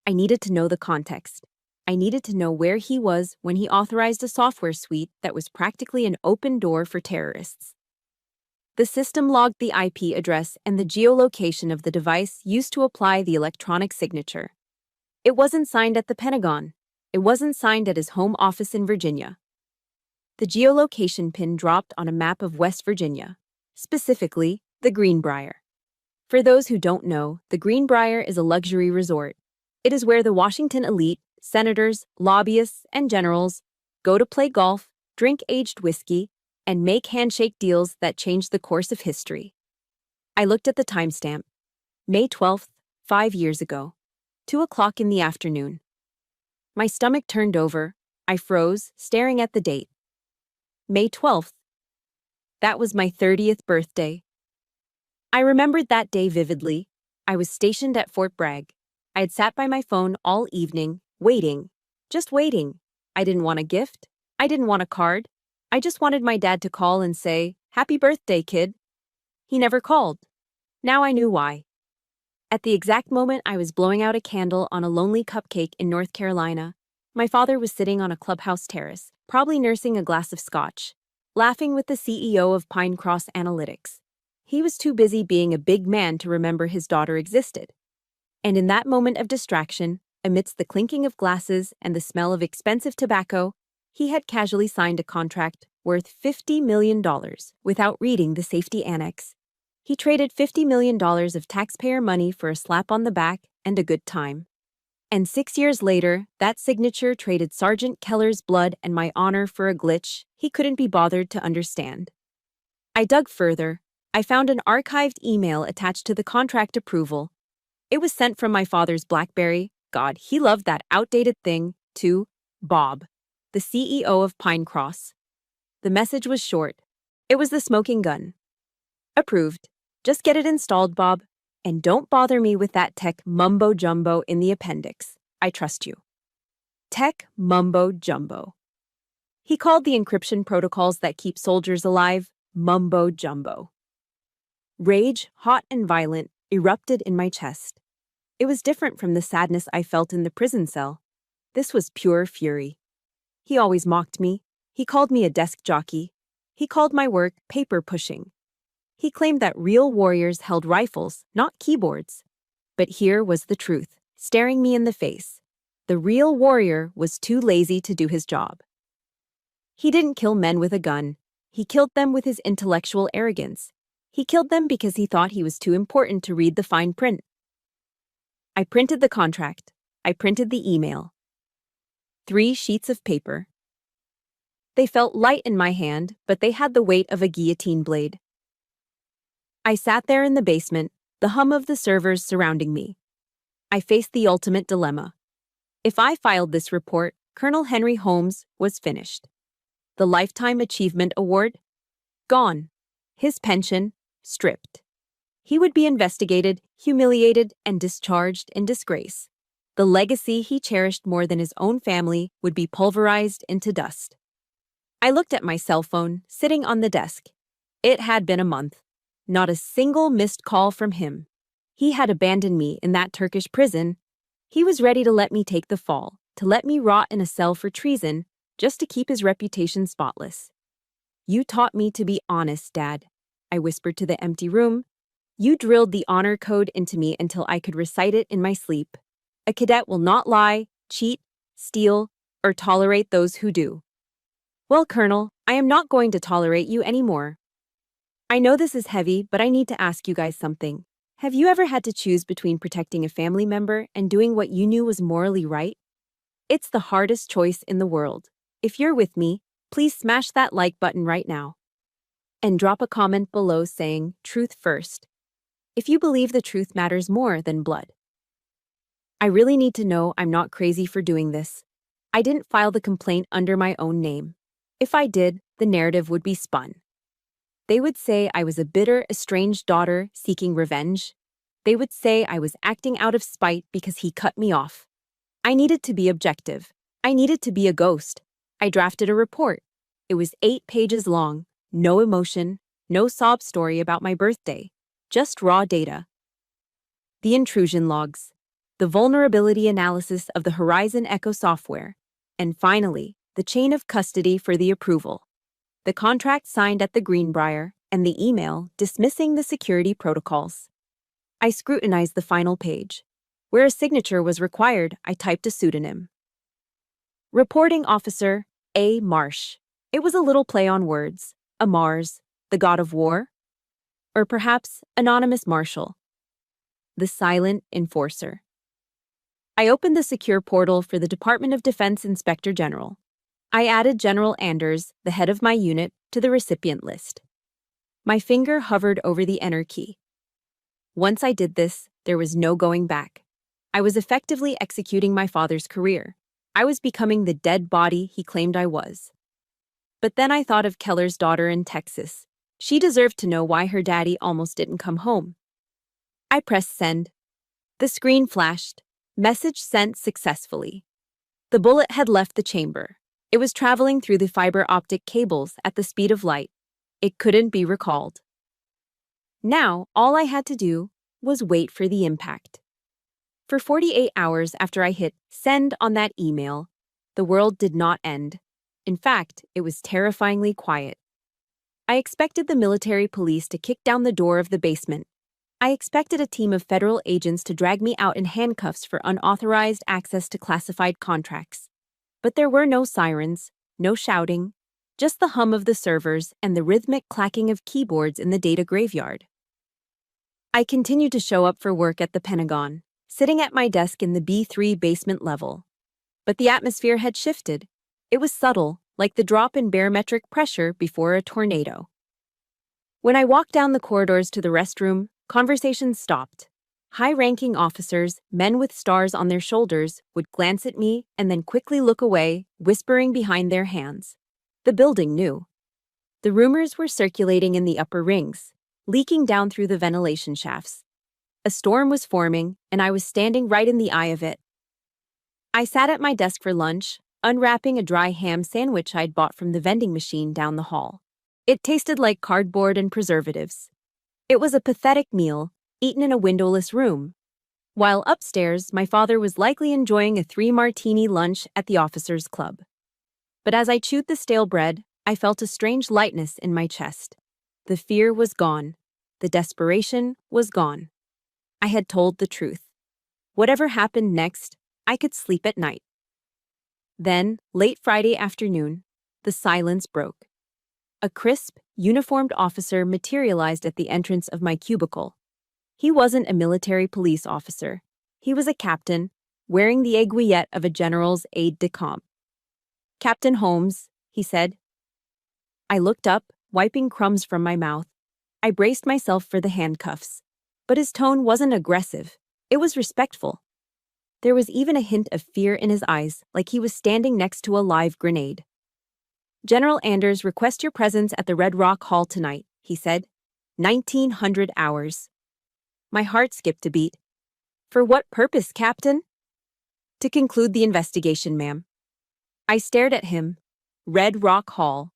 I needed to know the context. I needed to know where he was when he authorized a software suite that was practically an open door for terrorists. The system logged the IP address and the geolocation of the device used to apply the electronic signature. It wasn't signed at the Pentagon. It wasn't signed at his home office in Virginia. The geolocation pin dropped on a map of West Virginia, specifically the Greenbrier. For those who don't know, the Greenbrier is a luxury resort. It is where the Washington elite, senators, lobbyists, and generals go to play golf, drink aged whiskey, and make handshake deals that change the course of history. I looked at the timestamp. May 12th, 5 years ago. 2 o'clock in the afternoon. My stomach turned over. I froze, staring at the date. May 12th. That was my 30th birthday. I remembered that day vividly. I was stationed at Fort Bragg. I had sat by my phone all evening, waiting. Just waiting. I didn't want a gift. I didn't want a card. I just wanted my dad to call and say, "Happy birthday, kid." He never called. Now I knew why. At the exact moment I was blowing out a candle on a lonely cupcake in North Carolina, my father was sitting on a clubhouse terrace, probably nursing a glass of scotch, laughing with the CEO of Pine Cross Analytics. He was too busy being a big man to remember his daughter existed. And in that moment of distraction, amidst the clinking of glasses and the smell of expensive tobacco, he had casually signed a contract worth $50 million without reading the safety annex. He traded $50 million of taxpayer money for a slap on the back and a good time. And 6 years later, that signature traded Sergeant Keller's blood and my honor for a glitch he couldn't be bothered to understand. I dug further. I found an archived email attached to the contract approval. It was sent from my father's BlackBerry, God, he loved that outdated thing, to Bob, the CEO of Pine Cross. The message was short. It was the smoking gun. Approved. Just get it installed, Bob. And don't bother me with that tech mumbo-jumbo in the appendix. I trust you. Tech mumbo-jumbo. He called the encryption protocols that keep soldiers alive mumbo-jumbo. Rage, hot and violent, erupted in my chest. It was different from the sadness I felt in the prison cell. This was pure fury. He always mocked me. He called me a desk jockey. He called my work paper pushing. He claimed that real warriors held rifles, not keyboards. But here was the truth, staring me in the face. The real warrior was too lazy to do his job. He didn't kill men with a gun. He killed them with his intellectual arrogance. He killed them because he thought he was too important to read the fine print. I printed the contract. I printed the email. 3 sheets of paper. They felt light in my hand, but they had the weight of a guillotine blade. I sat there in the basement, the hum of the servers surrounding me. I faced the ultimate dilemma. If I filed this report, Colonel Henry Holmes was finished. The Lifetime Achievement Award? Gone. His pension? Stripped. He would be investigated, humiliated, and discharged in disgrace. The legacy he cherished more than his own family would be pulverized into dust. I looked at my cell phone, sitting on the desk. It had been a month. Not a single missed call from him. He had abandoned me in that Turkish prison. He was ready to let me take the fall, to let me rot in a cell for treason, just to keep his reputation spotless. You taught me to be honest, Dad, I whispered to the empty room. You drilled the honor code into me until I could recite it in my sleep. A cadet will not lie, cheat, steal, or tolerate those who do. Well, Colonel, I am not going to tolerate you anymore. I know this is heavy, but I need to ask you guys something. Have you ever had to choose between protecting a family member and doing what you knew was morally right? It's the hardest choice in the world. If you're with me, please smash that like button right now. And drop a comment below saying, truth first. If you believe the truth matters more than blood. I really need to know I'm not crazy for doing this. I didn't file the complaint under my own name. If I did, the narrative would be spun. They would say I was a bitter, estranged daughter seeking revenge. They would say I was acting out of spite because he cut me off. I needed to be objective. I needed to be a ghost. I drafted a report. It was 8 pages long, no emotion, no sob story about my birthday, just raw data. The intrusion logs, the vulnerability analysis of the Horizon Echo software, and finally, the chain of custody for the approval. The contract signed at the Greenbrier, and the email dismissing the security protocols. I scrutinized the final page. Where a signature was required, I typed a pseudonym. Reporting Officer A. Marsh. It was a little play on words. A Mars, the god of war? Or perhaps Anonymous Marshal, the silent enforcer. I opened the secure portal for the Department of Defense Inspector General. I added General Anders, the head of my unit, to the recipient list. My finger hovered over the enter key. Once I did this, there was no going back. I was effectively executing my father's career. I was becoming the dead body he claimed I was. But then I thought of Keller's daughter in Texas. She deserved to know why her daddy almost didn't come home. I pressed send. The screen flashed. Message sent successfully. The bullet had left the chamber. It was traveling through the fiber optic cables at the speed of light. It couldn't be recalled. Now, all I had to do was wait for the impact. For 48 hours after I hit send on that email, the world did not end. In fact, it was terrifyingly quiet. I expected the military police to kick down the door of the basement. I expected a team of federal agents to drag me out in handcuffs for unauthorized access to classified contracts. But there were no sirens, no shouting, just the hum of the servers and the rhythmic clacking of keyboards in the data graveyard. I continued to show up for work at the Pentagon, sitting at my desk in the B3 basement level. But the atmosphere had shifted. It was subtle, like the drop in barometric pressure before a tornado. When I walked down the corridors to the restroom, conversations stopped. High-ranking officers, men with stars on their shoulders, would glance at me and then quickly look away, whispering behind their hands. The building knew. The rumors were circulating in the upper rings, leaking down through the ventilation shafts. A storm was forming, and I was standing right in the eye of it. I sat at my desk for lunch, unwrapping a dry ham sandwich I'd bought from the vending machine down the hall. It tasted like cardboard and preservatives. It was a pathetic meal, eaten in a windowless room, while upstairs my father was likely enjoying a 3-martini lunch at the officers' club. But as I chewed the stale bread, I felt a strange lightness in my chest. The fear was gone. The desperation was gone. I had told the truth. Whatever happened next, I could sleep at night. Then, late Friday afternoon, the silence broke. A crisp, uniformed officer materialized at the entrance of my cubicle. He wasn't a military police officer. He was a captain, wearing the aiguillette of a general's aide-de-camp. "Captain Holmes," he said. I looked up, wiping crumbs from my mouth. I braced myself for the handcuffs. But his tone wasn't aggressive. It was respectful. There was even a hint of fear in his eyes, like he was standing next to a live grenade. "General Anders requests your presence at the Red Rock Hall tonight," he said. 1900 hours. My heart skipped a beat. "For what purpose, Captain?" "To conclude the investigation, ma'am." I stared at him. Red Rock Hall.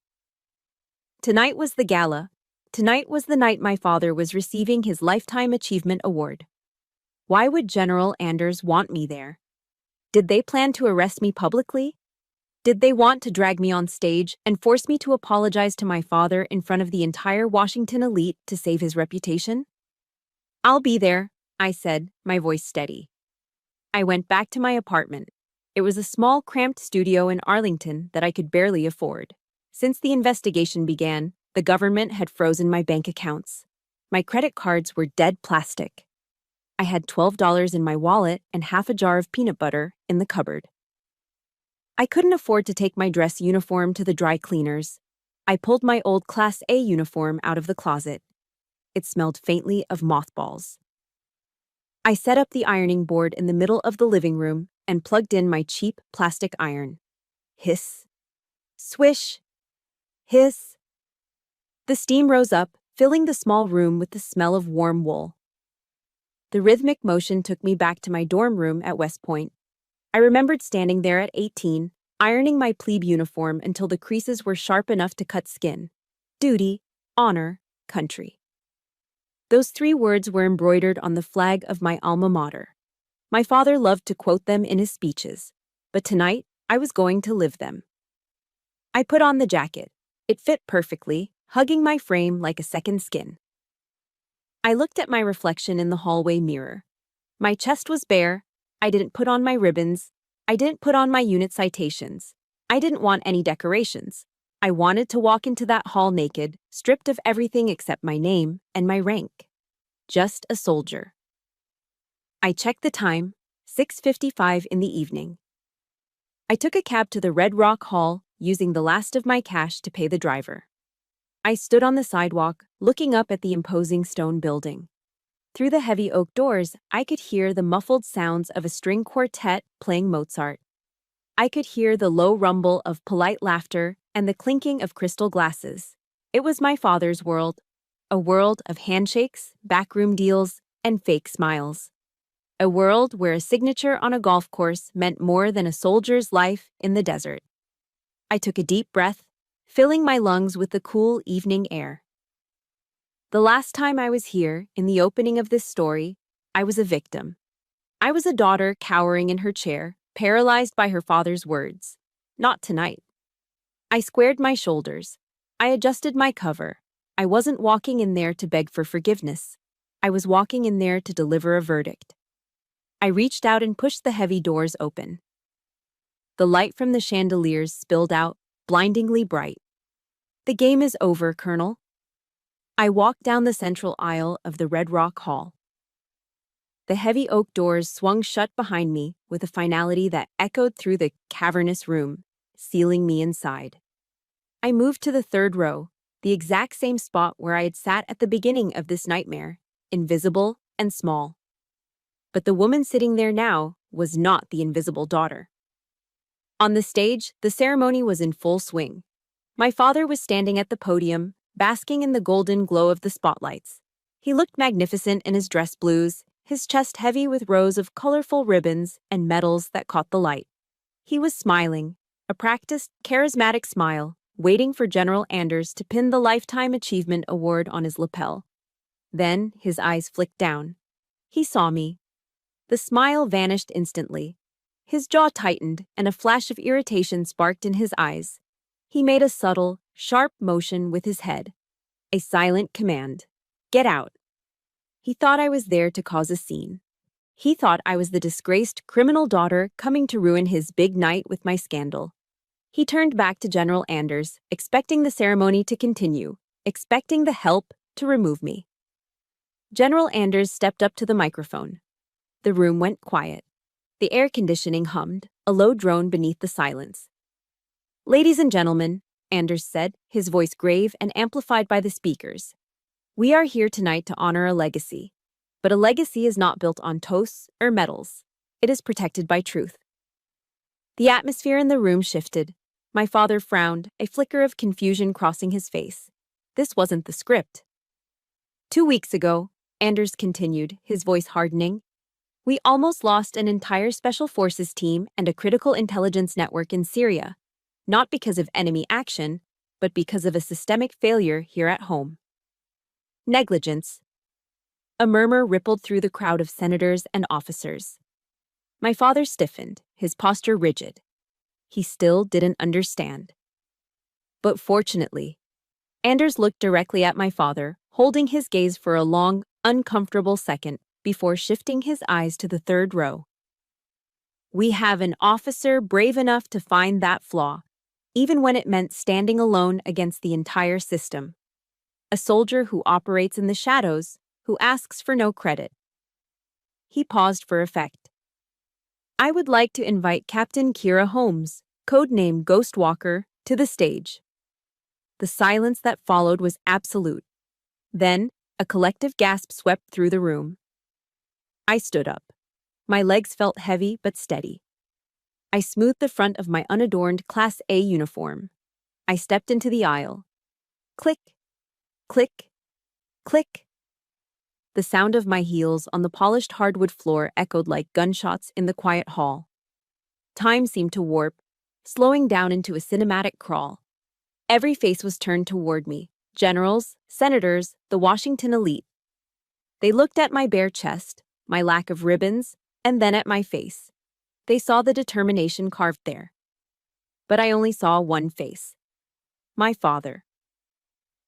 Tonight was the gala. Tonight was the night my father was receiving his Lifetime Achievement Award. Why would General Anders want me there? Did they plan to arrest me publicly? Did they want to drag me on stage and force me to apologize to my father in front of the entire Washington elite to save his reputation? "I'll be there," I said, my voice steady. I went back to my apartment. It was a small, cramped studio in Arlington that I could barely afford. Since the investigation began, the government had frozen my bank accounts. My credit cards were dead plastic. I had $12 in my wallet and half a jar of peanut butter in the cupboard. I couldn't afford to take my dress uniform to the dry cleaners. I pulled my old Class A uniform out of the closet. It smelled faintly of mothballs. I set up the ironing board in the middle of the living room and plugged in my cheap plastic iron. Hiss. Swish. Hiss. The steam rose up, filling the small room with the smell of warm wool. The rhythmic motion took me back to my dorm room at West Point. I remembered standing there at 18, ironing my plebe uniform until the creases were sharp enough to cut skin. Duty, honor, country. Those 3 words were embroidered on the flag of my alma mater. My father loved to quote them in his speeches, but tonight I was going to live them. I put on the jacket. It fit perfectly, hugging my frame like a second skin. I looked at my reflection in the hallway mirror. My chest was bare. I didn't put on my ribbons. I didn't put on my unit citations. I didn't want any decorations. I wanted to walk into that hall naked, stripped of everything except my name and my rank. Just a soldier. I checked the time, 6:55 in the evening. I took a cab to the Red Rock Hall, using the last of my cash to pay the driver. I stood on the sidewalk, looking up at the imposing stone building. Through the heavy oak doors, I could hear the muffled sounds of a string quartet playing Mozart. I could hear the low rumble of polite laughter and the clinking of crystal glasses. It was my father's world, a world of handshakes, backroom deals, and fake smiles. A world where a signature on a golf course meant more than a soldier's life in the desert. I took a deep breath, filling my lungs with the cool evening air. The last time I was here, in the opening of this story, I was a victim. I was a daughter cowering in her chair, paralyzed by her father's words. Not tonight. I squared my shoulders. I adjusted my cover. I wasn't walking in there to beg for forgiveness. I was walking in there to deliver a verdict. I reached out and pushed the heavy doors open. The light from the chandeliers spilled out, blindingly bright. The game is over, Colonel. I walked down the central aisle of the Red Rock Hall. The heavy oak doors swung shut behind me with a finality that echoed through the cavernous room, sealing me inside. I moved to the third row, the exact same spot where I had sat at the beginning of this nightmare, invisible and small. But the woman sitting there now was not the invisible daughter. On the stage, the ceremony was in full swing. My father was standing at the podium, basking in the golden glow of the spotlights. He looked magnificent in his dress blues, his chest heavy with rows of colorful ribbons and medals that caught the light. He was smiling, a practiced, charismatic smile, waiting for General Anders to pin the Lifetime Achievement Award on his lapel. Then his eyes flicked down. He saw me. The smile vanished instantly. His jaw tightened, and a flash of irritation sparked in his eyes. He made a subtle, sharp motion with his head. A silent command. Get out. He thought I was there to cause a scene. He thought I was the disgraced criminal daughter coming to ruin his big night with my scandal. He turned back to General Anders, expecting the ceremony to continue, expecting the help to remove me. General Anders stepped up to the microphone. The room went quiet. The air conditioning hummed, a low drone beneath the silence. Ladies and gentlemen, Anders said, his voice grave and amplified by the speakers. We are here tonight to honor a legacy. But a legacy is not built on toasts or medals. It is protected by truth. The atmosphere in the room shifted. My father frowned, a flicker of confusion crossing his face. This wasn't the script. 2 weeks ago, Anders continued, his voice hardening, we almost lost an entire special forces team and a critical intelligence network in Syria, not because of enemy action, but because of a systemic failure here at home. Negligence. A murmur rippled through the crowd of senators and officers. My father stiffened, his posture rigid. He still didn't understand. But fortunately, Anders looked directly at my father, holding his gaze for a long, uncomfortable second before shifting his eyes to the third row. We have an officer brave enough to find that flaw, even when it meant standing alone against the entire system. A soldier who operates in the shadows, who asks for no credit. He paused for effect. I would like to invite Captain Kira Holmes, codename Ghostwalker, to the stage. The silence that followed was absolute. Then, a collective gasp swept through the room. I stood up. My legs felt heavy but steady. I smoothed the front of my unadorned Class A uniform. I stepped into the aisle. Click, click, click. The sound of my heels on the polished hardwood floor echoed like gunshots in the quiet hall. Time seemed to warp, slowing down into a cinematic crawl. Every face was turned toward me. Generals, senators, the Washington elite. They looked at my bare chest, my lack of ribbons, and then at my face. They saw the determination carved there. But I only saw one face. My father.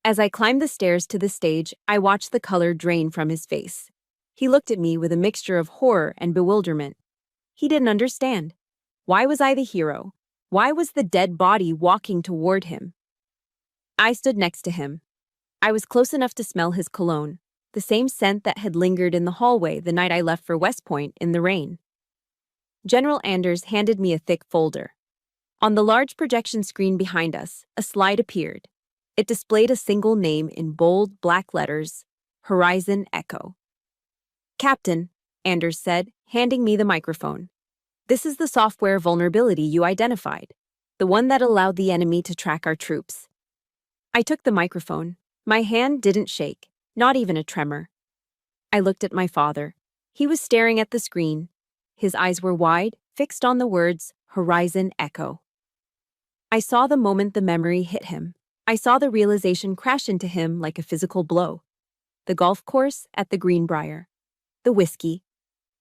As I climbed the stairs to the stage, I watched the color drain from his face. He looked at me with a mixture of horror and bewilderment. He didn't understand. Why was I the hero? Why was the dead body walking toward him? I stood next to him. I was close enough to smell his cologne, the same scent that had lingered in the hallway the night I left for West Point in the rain. General Anders handed me a thick folder. On the large projection screen behind us, a slide appeared. It displayed a single name in bold black letters, Horizon Echo. "Captain," Anders said, handing me the microphone. "This is the software vulnerability you identified, the one that allowed the enemy to track our troops." I took the microphone. My hand didn't shake, not even a tremor. I looked at my father. He was staring at the screen. His eyes were wide, fixed on the words, Horizon Echo. I saw the moment the memory hit him. I saw the realization crash into him like a physical blow. The golf course at the Greenbrier. The whiskey.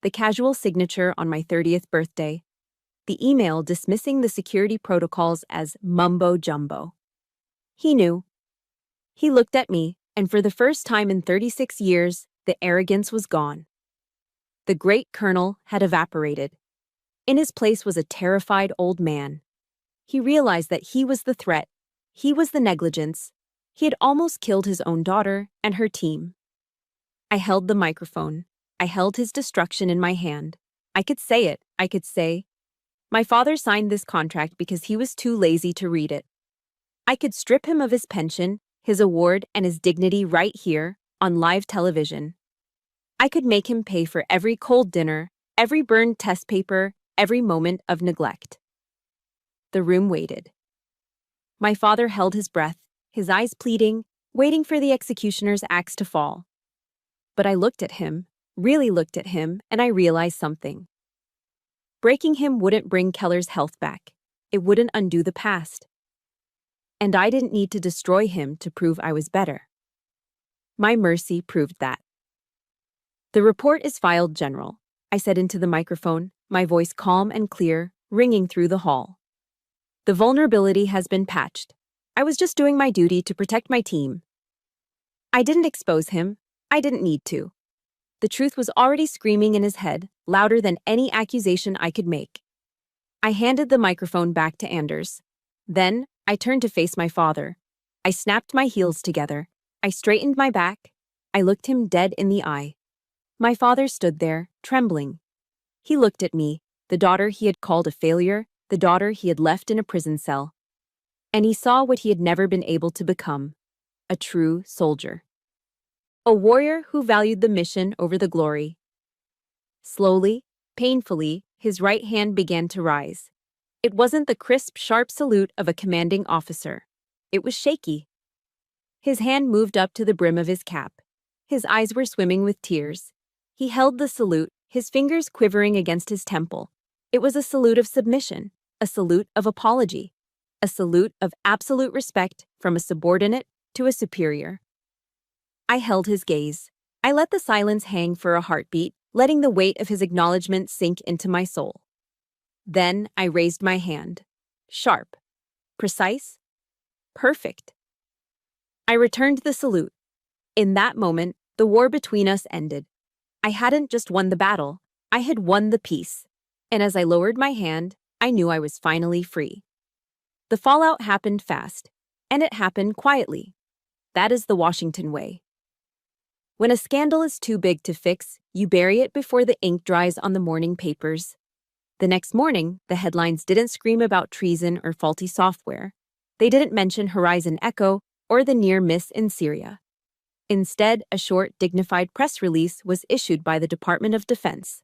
The casual signature on my 30th birthday. The email dismissing the security protocols as mumbo-jumbo. He knew. He looked at me, and for the first time in 36 years, the arrogance was gone. The great colonel had evaporated. In his place was a terrified old man. He realized that he was the threat. He was the negligence. He had almost killed his own daughter and her team. I held the microphone. I held his destruction in my hand. I could say it. I could say, "My father signed this contract because he was too lazy to read it." I could strip him of his pension, his award, and his dignity right here, on live television. I could make him pay for every cold dinner, every burned test paper, every moment of neglect. The room waited. My father held his breath, his eyes pleading, waiting for the executioner's axe to fall. But I looked at him, really looked at him, and I realized something. Breaking him wouldn't bring Keller's health back. It wouldn't undo the past. And I didn't need to destroy him to prove I was better. My mercy proved that. "The report is filed, General," I said into the microphone, my voice calm and clear, ringing through the hall. "The vulnerability has been patched. I was just doing my duty to protect my team." I didn't expose him. I didn't need to. The truth was already screaming in his head, louder than any accusation I could make. I handed the microphone back to Anders. Then, I turned to face my father. I snapped my heels together. I straightened my back. I looked him dead in the eye. My father stood there, trembling. He looked at me, the daughter he had called a failure, the daughter he had left in a prison cell. And he saw what he had never been able to become: a true soldier. A warrior who valued the mission over the glory. Slowly, painfully, his right hand began to rise. It wasn't the crisp, sharp salute of a commanding officer. It was shaky. His hand moved up to the brim of his cap. His eyes were swimming with tears. He held the salute, his fingers quivering against his temple. It was a salute of submission, a salute of apology, a salute of absolute respect from a subordinate to a superior. I held his gaze. I let the silence hang for a heartbeat, letting the weight of his acknowledgement sink into my soul. Then I raised my hand. Sharp. Precise. Perfect. I returned the salute. In that moment, the war between us ended. I hadn't just won the battle, I had won the peace. And as I lowered my hand, I knew I was finally free. The fallout happened fast, and it happened quietly. That is the Washington way. When a scandal is too big to fix, you bury it before the ink dries on the morning papers. The next morning, the headlines didn't scream about treason or faulty software. They didn't mention Horizon Echo or the near miss in Syria. Instead, a short, dignified press release was issued by the Department of Defense.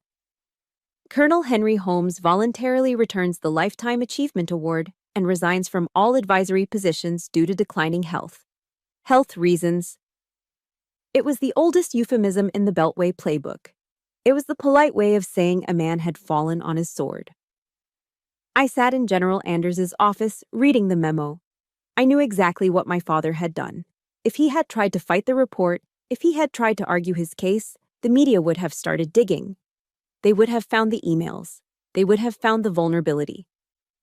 Colonel Henry Holmes voluntarily returns the Lifetime Achievement Award and resigns from all advisory positions due to declining health. Health reasons. It was the oldest euphemism in the Beltway playbook. It was the polite way of saying a man had fallen on his sword. I sat in General Anders's office, reading the memo. I knew exactly what my father had done. If he had tried to fight the report, if he had tried to argue his case, the media would have started digging. They would have found the emails. They would have found the vulnerability.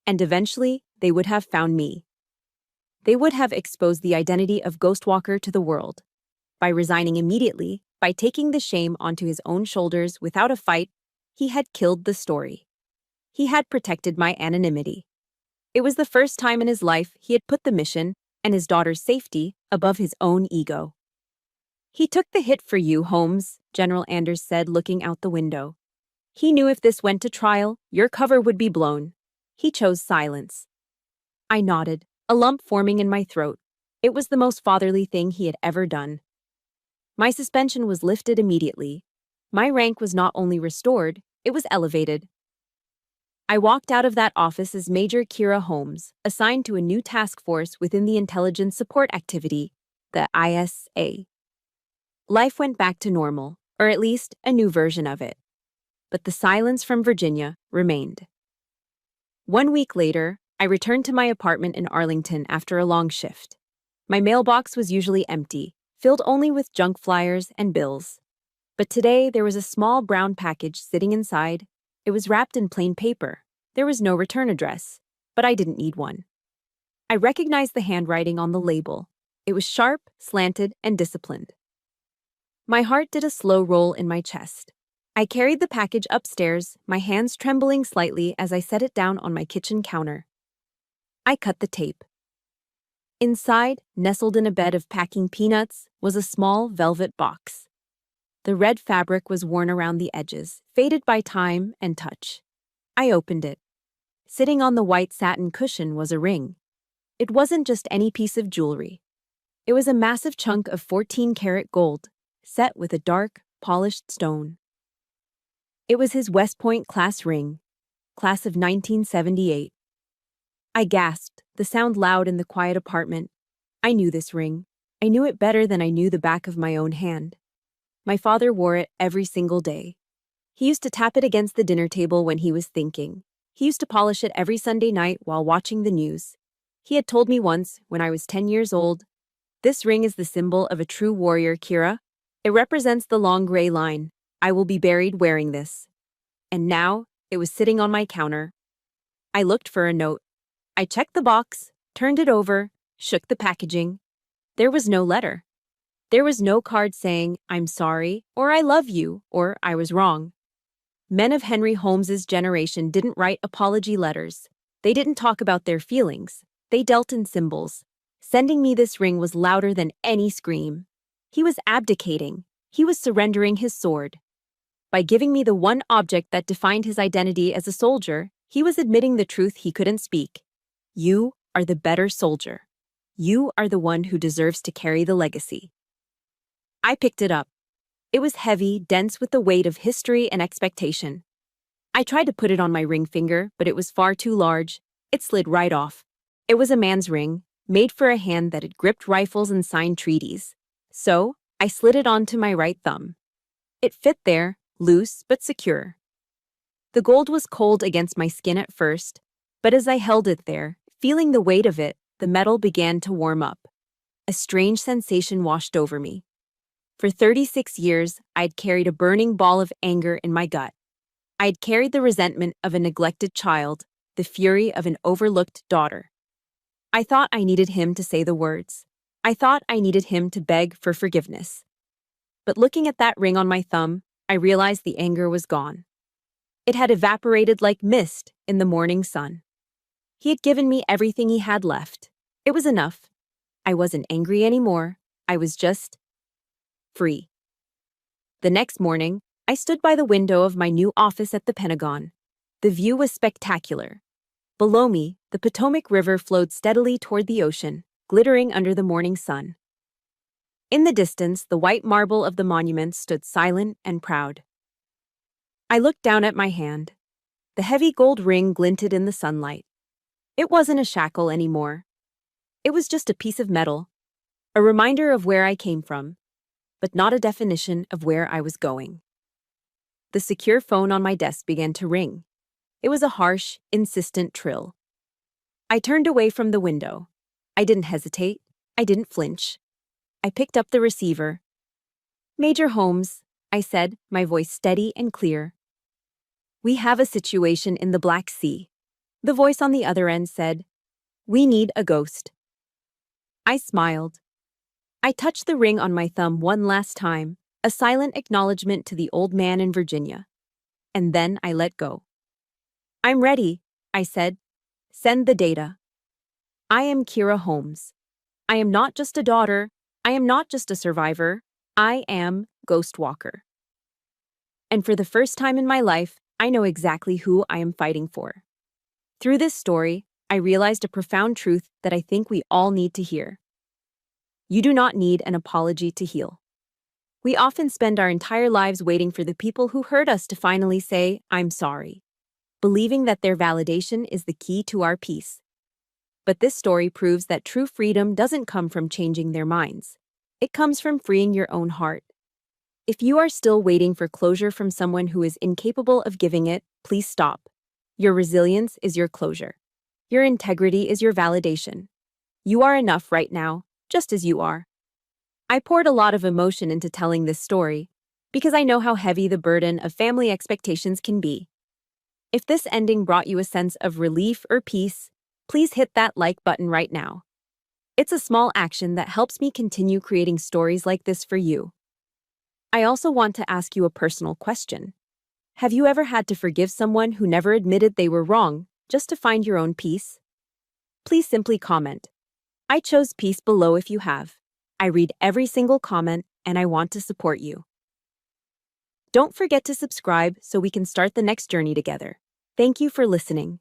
And eventually, they would have found me. They would have exposed the identity of Ghostwalker to the world. By resigning immediately, by taking the shame onto his own shoulders without a fight, he had killed the story. He had protected my anonymity. It was the first time in his life he had put the mission and his daughter's safety above his own ego. "He took the hit for you, Holmes," General Anders said, looking out the window. He knew if this went to trial, your cover would be blown. He chose silence. I nodded, a lump forming in my throat. It was the most fatherly thing he had ever done. My suspension was lifted immediately. My rank was not only restored, it was elevated. I walked out of that office as Major Kira Holmes, assigned to a new task force within the Intelligence Support Activity, the ISA. Life went back to normal, or at least a new version of it. But the silence from Virginia remained. 1 week later, I returned to my apartment in Arlington after a long shift. My mailbox was usually empty, filled only with junk flyers and bills. But today there was a small brown package sitting inside. It was wrapped in plain paper. There was no return address, but I didn't need one. I recognized the handwriting on the label. It was sharp, slanted, and disciplined. My heart did a slow roll in my chest. I carried the package upstairs, my hands trembling slightly as I set it down on my kitchen counter. I cut the tape. Inside, nestled in a bed of packing peanuts, was a small velvet box. The red fabric was worn around the edges, faded by time and touch. I opened it. Sitting on the white satin cushion was a ring. It wasn't just any piece of jewelry. It was a massive chunk of 14-karat gold, set with a dark, polished stone. It was his West Point class ring, class of 1978. I gasped, the sound loud in the quiet apartment. I knew this ring. I knew it better than I knew the back of my own hand. My father wore it every single day. He used to tap it against the dinner table when he was thinking. He used to polish it every Sunday night while watching the news. He had told me once, when I was 10 years old, "This ring is the symbol of a true warrior, Kira. It represents the long gray line. I will be buried wearing this." And now, it was sitting on my counter. I looked for a note. I checked the box, turned it over, shook the packaging. There was no letter. There was no card saying, "I'm sorry," or "I love you," or "I was wrong." Men of Henry Holmes's generation didn't write apology letters. They didn't talk about their feelings. They dealt in symbols. Sending me this ring was louder than any scream. He was abdicating. He was surrendering his sword. By giving me the one object that defined his identity as a soldier, he was admitting the truth he couldn't speak. You are the better soldier. You are the one who deserves to carry the legacy. I picked it up. It was heavy, dense with the weight of history and expectation. I tried to put it on my ring finger, but it was far too large. It slid right off. It was a man's ring, made for a hand that had gripped rifles and signed treaties. So, I slid it onto my right thumb. It fit there, loose but secure. The gold was cold against my skin at first, but as I held it there, feeling the weight of it, the metal began to warm up. A strange sensation washed over me. For 36 years, I'd carried a burning ball of anger in my gut. I'd carried the resentment of a neglected child, the fury of an overlooked daughter. I thought I needed him to say the words. I thought I needed him to beg for forgiveness. But looking at that ring on my thumb, I realized the anger was gone. It had evaporated like mist in the morning sun. He had given me everything he had left. It was enough. I wasn't angry anymore. I was just free. The next morning, I stood by the window of my new office at the Pentagon. The view was spectacular. Below me, the Potomac River flowed steadily toward the ocean, glittering under the morning sun. In the distance, the white marble of the monument stood silent and proud. I looked down at my hand. The heavy gold ring glinted in the sunlight. It wasn't a shackle anymore. It was just a piece of metal, a reminder of where I came from, but not a definition of where I was going. The secure phone on my desk began to ring. It was a harsh, insistent trill. I turned away from the window. I didn't hesitate. I didn't flinch. I picked up the receiver. "Major Holmes," I said, my voice steady and clear. "We have a situation in the Black Sea." The voice on the other end said, "We need a ghost." I smiled. I touched the ring on my thumb one last time, a silent acknowledgement to the old man in Virginia. And then I let go. "I'm ready," I said. "Send the data." I am Kira Holmes. I am not just a daughter. I am not just a survivor. I am Ghost Walker. And for the first time in my life, I know exactly who I am fighting for. Through this story, I realized a profound truth that I think we all need to hear. You do not need an apology to heal. We often spend our entire lives waiting for the people who hurt us to finally say, "I'm sorry," believing that their validation is the key to our peace. But this story proves that true freedom doesn't come from changing their minds. It comes from freeing your own heart. If you are still waiting for closure from someone who is incapable of giving it, please stop. Your resilience is your closure. Your integrity is your validation. You are enough right now, just as you are. I poured a lot of emotion into telling this story because I know how heavy the burden of family expectations can be. If this ending brought you a sense of relief or peace, please hit that like button right now. It's a small action that helps me continue creating stories like this for you. I also want to ask you a personal question. Have you ever had to forgive someone who never admitted they were wrong just to find your own peace? Please simply comment, "I chose peace," below if you have. I read every single comment and I want to support you. Don't forget to subscribe so we can start the next journey together. Thank you for listening.